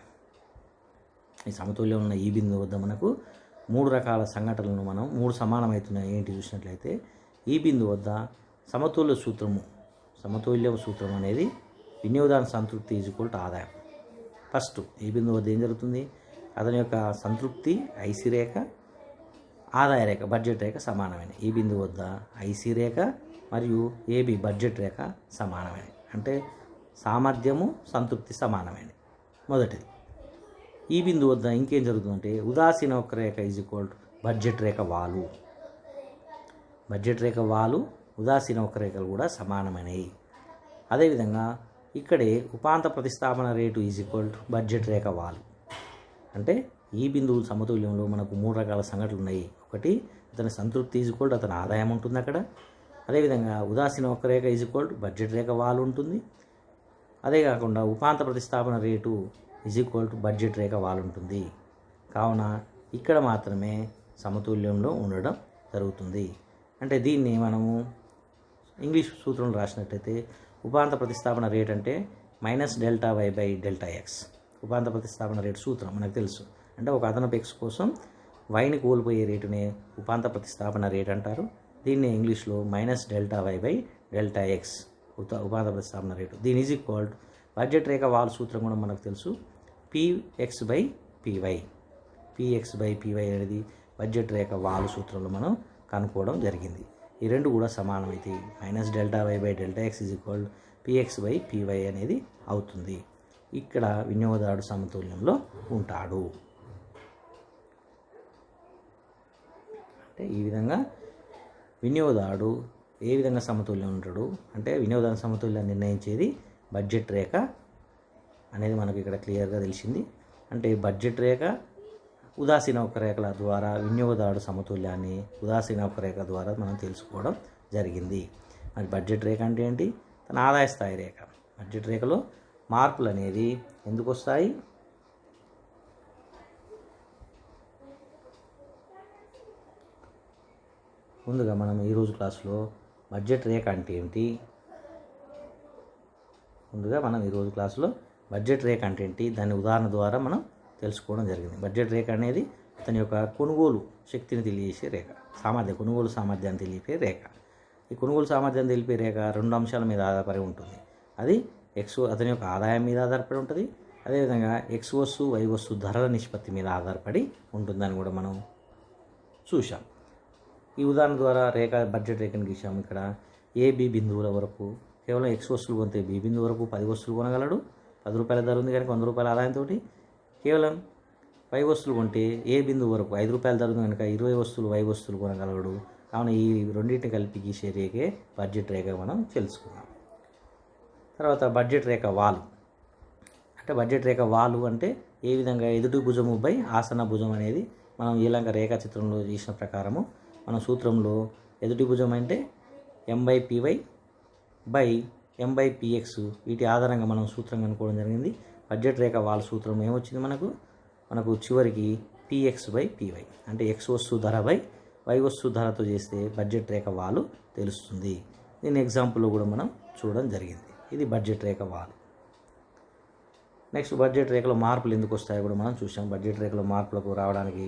ఈ సమతుల్యం ఉన్న ఈ బిందువు వద్ద మనకు 3 రకాల సంఘటనలను మనం 3 సమానమవుతున్నాయి ఏంటి చూసినట్లయితే, ఈ బిందువు వద్ద సమతుల్య సూత్రం అనేది వినియోగదారుని సంతృప్తి ఈజ్వల్ ఆదాయం. ఫస్ట్ ఈ బిందువు వద్ద ఏం జరుగుతుంది, అతని యొక్క సంతృప్తి ఐసీ రేఖ, ఆదాయ రేఖ బడ్జెట్ రేఖ సమానమైన. ఈ బిందువు వద్ద ఐసీ రేఖ మరియు ఏబి బడ్జెట్ రేఖ సమానమైన, అంటే సామర్థ్యము, సంతృప్తి సమానమైన. మొదటిది. ఈ బిందువు వద్ద ఇంకేం జరుగుతుందంటే ఉదాసీన ఒక రేఖ బడ్జెట్ రేఖ వాలు, ఉదాసీన ఒక రేఖలు కూడా సమానమైనవి. అదేవిధంగా ఇక్కడే ఉపాంత ప్రతిస్థాపన రేటు బడ్జెట్ రేఖ వాలు. అంటే ఈ బిందువు సమతుల్యంలో మనకు 3 రకాల సంఘటనలు ఉన్నాయి. ఒకటి అతని సంతృప్తి అతని ఆదాయం ఉంటుంది అక్కడ. అదేవిధంగా ఉదాసీన ఒక రేఖ బడ్జెట్ రేఖ వాలు ఉంటుంది. అదే కాకుండా ఉపాంత ప్రతిస్థాపన రేటు బడ్జెట్ రేఖ వాలు ఉంటుంది. కావున ఇక్కడ మాత్రమే సమతుల్యంలో ఉండడం జరుగుతుంది. అంటే దీన్ని మనము ఇంగ్లీష్ సూత్రంలో రాసినట్టయితే ఉపాంత ప్రతిస్థాపన రేట్ అంటే -Δy/Δx. ఉపాంత ప్రతిస్థాపన రేటు సూత్రం మనకు తెలుసు. అంటే ఒక అదనపు ఎక్స్ కోసం వైని కోల్పోయే రేటునే ఉపాంత ప్రతిస్థాపన రేట్ అంటారు. దీన్ని ఇంగ్లీష్లో -Δy/Δx ఉపాంత ప్రతిస్థాపన రేటు. దీని బడ్జెట్ రేఖ వాలు సూత్రం కూడా మనకు తెలుసు. Px/Py అనేది బడ్జెట్ రేఖ వాలు సూత్రంలో మనం కనుక్కోవడం జరిగింది. ఈ రెండు కూడా సమానమైతే -Δy/Δx = Px/Py అనేది అవుతుంది. ఇక్కడ వినియోగదారుడు సమతుల్యంలో ఉంటాడు. అంటే ఈ విధంగా వినియోగదారుడు ఏ విధంగా సమతుల్యం ఉంటాడు అంటే వినియోగదారు సమతుల్యాన్ని నిర్ణయించేది బడ్జెట్ రేఖ అనేది మనకు ఇక్కడ క్లియర్గా తెలిసింది. అంటే బడ్జెట్ రేఖ ఉదాసీన వక్రరేఖల ద్వారా వినియోగదారుడు సమతుల్యాన్ని ఉదాసీన వక్రరేఖ ద్వారా మనం తెలుసుకోవడం జరిగింది. మరి బడ్జెట్ రేఖ అంటే ఏంటి? తన ఆదాయ స్థాయి రేఖ. బడ్జెట్ రేఖలో మార్పులు అనేది ఎందుకు వస్తాయి? ముందుగా మనం ఈరోజు క్లాసులో బడ్జెట్ రేఖ అంటే ఏంటి, బడ్జెట్ రేఖ అంటే ఏంటి దాని ఉదాహరణ ద్వారా మనం తెలుసుకోవడం జరిగింది. బడ్జెట్ రేఖ అనేది అతని యొక్క కొనుగోలు శక్తిని తెలియజేసే రేఖ, కొనుగోలు సామర్థ్యాన్ని తెలిపే రేఖ. ఈ కొనుగోలు సామర్థ్యాన్ని తెలిపే రేఖ రెండు అంశాల మీద ఆధారపడి ఉంటుంది. అది అతని యొక్క ఆదాయం మీద ఆధారపడి ఉంటుంది, అదేవిధంగా X వస్తువు Y వస్తువు ధరల నిష్పత్తి మీద ఆధారపడి ఉంటుందని కూడా మనం చూసాం. ఈ ఉదాహరణ ద్వారా బడ్జెట్ రేఖను గీసాము. ఇక్కడ A, B బిందువుల వరకు కేవలం X వస్తువులు కొంటే B బిందువు వరకు 10 వస్తువులు కొనగలడు. 10 రూపాయల ధర ఉంది కనుక 100 రూపాయల ఆదాయంతో. కేవలం Y వస్తువులు కొంటే A బిందువు వరకు 5 రూపాయల ధర ఉంది కనుక 20 వస్తువులు Y వస్తువులు కొనగలడు. కావున ఈ రెండింటిని కలిపి గీసే రేఖే బడ్జెట్ రేఖ మనం తెలుసుకున్నాం. తర్వాత బడ్జెట్ రేఖ వాలు. అంటే బడ్జెట్ రేఖ వాలు అంటే ఏ విధంగా ఎదుటి భుజము బై ఆసన భుజం అనేది మనం ఈలంక రేఖా చిత్రంలో చేసిన ప్రకారము మన సూత్రంలో ఎదుటి భుజం అంటే M/Py/M/Px వీటి ఆధారంగా మనం సూత్రం కనుక్కోవడం జరిగింది. బడ్జెట్ రేఖ వాల్ సూత్రం ఏమొచ్చింది మనకు చివరికి Px/Py అంటే X వస్తువు ధర బై Y వస్తువు ధరతో చేస్తే బడ్జెట్ రేఖ వాలు తెలుస్తుంది. దీని ఎగ్జాంపుల్లో కూడా మనం చూడడం జరిగింది. ఇది బడ్జెట్ రేఖ వాలు. నెక్స్ట్ బడ్జెట్ రేఖలో మార్పులు ఎందుకు వస్తాయో కూడా మనం చూసాం. బడ్జెట్ రేఖలో మార్పులకు రావడానికి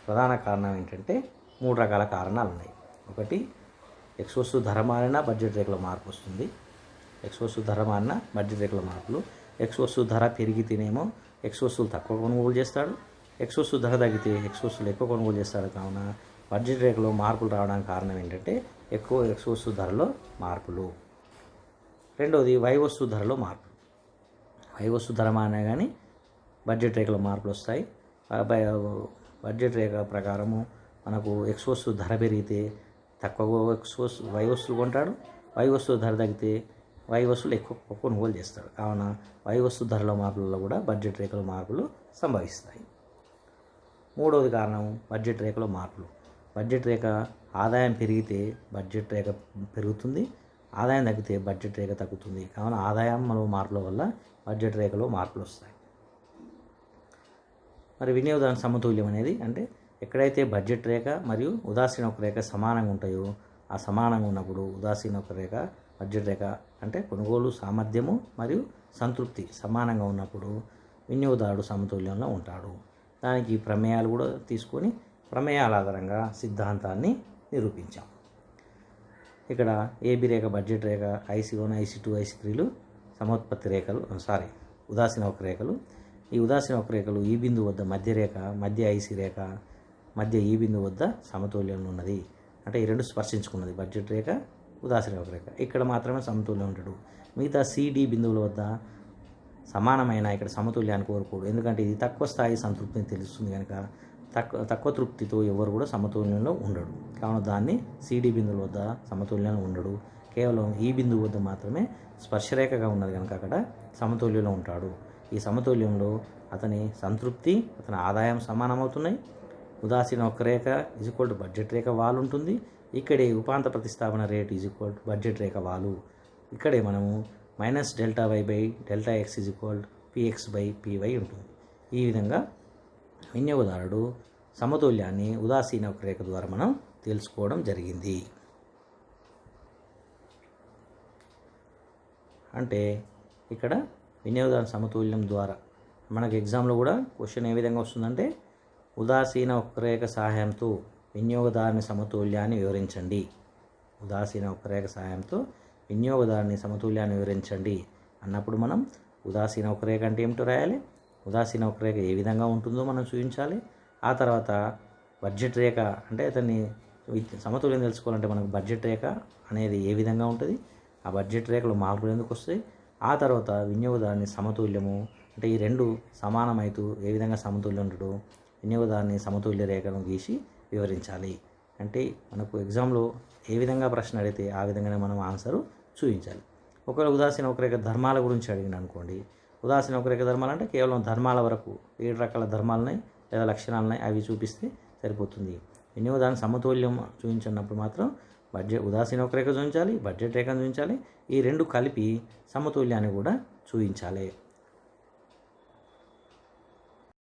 ప్రధాన కారణం ఏంటంటే 3 రకాల కారణాలు ఉన్నాయి. ఒకటి X వస్తువు ధర మారినా బడ్జెట్ రేఖలో మార్పు వస్తుంది. X వస్తువు ధర మారినా బడ్జెట్ రేఖలో మార్పులు. X వస్తువు ధర పెరిగితేనేమో X వస్తువులు తక్కువ కొనుగోలు చేస్తాడు, X వస్తువు ధర తగ్గితే X వస్తువులు ఎక్కువ కొనుగోలు చేస్తాడు. కావున బడ్జెట్ రేఖలో మార్పులు రావడానికి కారణం ఏంటంటే ఎక్కువ X వస్తువు ధరలో మార్పులు. రెండవది Y వస్తువు ధరలో మార్పులు. Y వస్తువు ధర మారినా కానీ బడ్జెట్ రేఖలో మార్పులు వస్తాయి. బడ్జెట్ రేఖ ప్రకారము మనకు X వస్తువు ధర పెరిగితే తక్కువ Y వస్తువులు కొంటాడు, Y వస్తువు ధర తగ్గితే Y వస్తువులు ఎక్కువ కొనుగోలు చేస్తాడు. కావున Y వస్తువు ధరల మార్పులలో కూడా బడ్జెట్ రేఖలో మార్పులు సంభవిస్తాయి. మూడవది కారణం బడ్జెట్ రేఖలో మార్పులు. బడ్జెట్ రేఖ ఆదాయం పెరిగితే బడ్జెట్ రేఖ పెరుగుతుంది, ఆదాయం తగ్గితే బడ్జెట్ రేఖ తగ్గుతుంది. కావున ఆదాయంలో మార్పుల వల్ల బడ్జెట్ రేఖలో మార్పులు వస్తాయి. మరి వినియోగదారు సమతుల్యం అనేది అంటే ఎక్కడైతే బడ్జెట్ రేఖ మరియు ఉదాసీన వక్రరేఖ సమానంగా ఉంటాయో ఆ సమానంగా ఉన్నప్పుడు ఉదాసీన వక్రరేఖ బడ్జెట్ రేఖ అంటే కొనుగోలు సామర్థ్యము మరియు సంతృప్తి సమానంగా ఉన్నప్పుడు వినియోగదారుడు సమతుల్యంలో ఉంటాడు. దానికి ప్రమేయాలు కూడా తీసుకొని ప్రమేయాల ఆధారంగా సిద్ధాంతాన్ని నిరూపించాం. ఇక్కడ AB రేఖ బడ్జెట్ రేఖ, IC1 IC2 IC3లు సమోత్పత్తి రేఖలు ఉదాసీన వక్రరేఖలు. ఈ ఉదాసీన వక్రరేఖలు ఈ బిందువు వద్ద మధ్య IC రేఖ మధ్య ఈ బిందువు వద్ద సమతుల్యంలో ఉన్నది. అంటే ఈ రెండు స్పర్శించుకున్నది బడ్జెట్ రేఖ ఉదాసీన వక్రరేఖ. ఇక్కడ మాత్రమే సమతుల్యం ఉంటాడు. మిగతా CD బిందువుల వద్ద సమానమైన ఇక్కడ సమతుల్యాన్ని కోరుకోడు. ఎందుకంటే ఇది తక్కువ స్థాయి సంతృప్తిని తెలుస్తుంది కనుక తక్కువ తృప్తితో ఎవరు కూడా సమతుల్యంలో ఉండడు. కావున దాన్ని CD బిందువుల వద్ద సమతుల్యంలో ఉండడు. కేవలం ఈ బిందువు వద్ద మాత్రమే స్పర్శరేఖగా ఉన్నది కనుక అక్కడ సమతుల్యంలో ఉంటాడు. ఈ సమతుల్యంలో అతని సంతృప్తి అతని ఆదాయం సమానమవుతున్నాయి. ఉదాసీన వక్రరేఖ = బడ్జెట్ రేఖ వాలు ఉంటుంది. ఇక్కడే ఉపాంత ప్రతిస్థాపన రేట్ = బడ్జెట్ రేఖ వాలు. ఇక్కడే మనము -Δy/Δx = Px/Py ఉంటుంది. ఈ విధంగా వినియోగదారుడు సమతుల్యాన్ని ఉదాసీన వక్రరేఖ ద్వారా మనం తెలుసుకోవడం జరిగింది. అంటే ఇక్కడ వినియోగదారు సమతుల్యం ద్వారా మనకు ఎగ్జామ్లో కూడా క్వశ్చన్ ఏ విధంగా వస్తుందంటే ఉదాసీన వక్రరేఖ సహాయంతో వినియోగదారుని సమతుల్యాన్ని వివరించండి. ఉదాసీన వక్రరేఖ సహాయంతో వినియోగదారుని సమతుల్యాన్ని వివరించండి అన్నప్పుడు మనం ఉదాసీన వక్రరేఖ అంటే ఏమిటో రాయాలి, ఉదాసీన వక్రరేఖ ఏ విధంగా ఉంటుందో మనం చూపించాలి. ఆ తర్వాత బడ్జెట్ రేఖ అంటే అతని సమతుల్యం తెలుసుకోవాలంటే మనకు బడ్జెట్ రేఖ అనేది ఏ విధంగా ఉంటుంది, ఆ బడ్జెట్ రేఖలో మార్పులు ఎందుకు వస్తాయి, ఆ తర్వాత వినియోగదారుని సమతుల్యము అంటే ఈ రెండు సమానమైతూ ఏ విధంగా సమతుల్యం ఉండడు, వినియోగదారుని సమతుల్య రేఖను గీసి వివరించాలి. అంటే మనకు ఎగ్జామ్లో ఏ విధంగా ప్రశ్న అడిగితే ఆ విధంగానే మనం ఆన్సరు చూపించాలి. ఒకవేళ ఉదాసీన వక్రరేఖ ధర్మాల గురించి అడిగిన అనుకోండి, ఉదాసీన వక్రరేఖ ధర్మాలు అంటే కేవలం ధర్మాల వరకు 7 రకాల ధర్మాలున్నాయి లేదా లక్షణాలున్నాయి అవి చూపిస్తే సరిపోతుంది. వినియోగదారుని సమతుల్యం చూపించినప్పుడు మాత్రం ఉదాసీన వక్రరేఖ చూపించాలి, బడ్జెట్ రేఖను చూపించాలి, ఈ రెండు కలిపి సమతుల్యాన్ని కూడా చూపించాలి.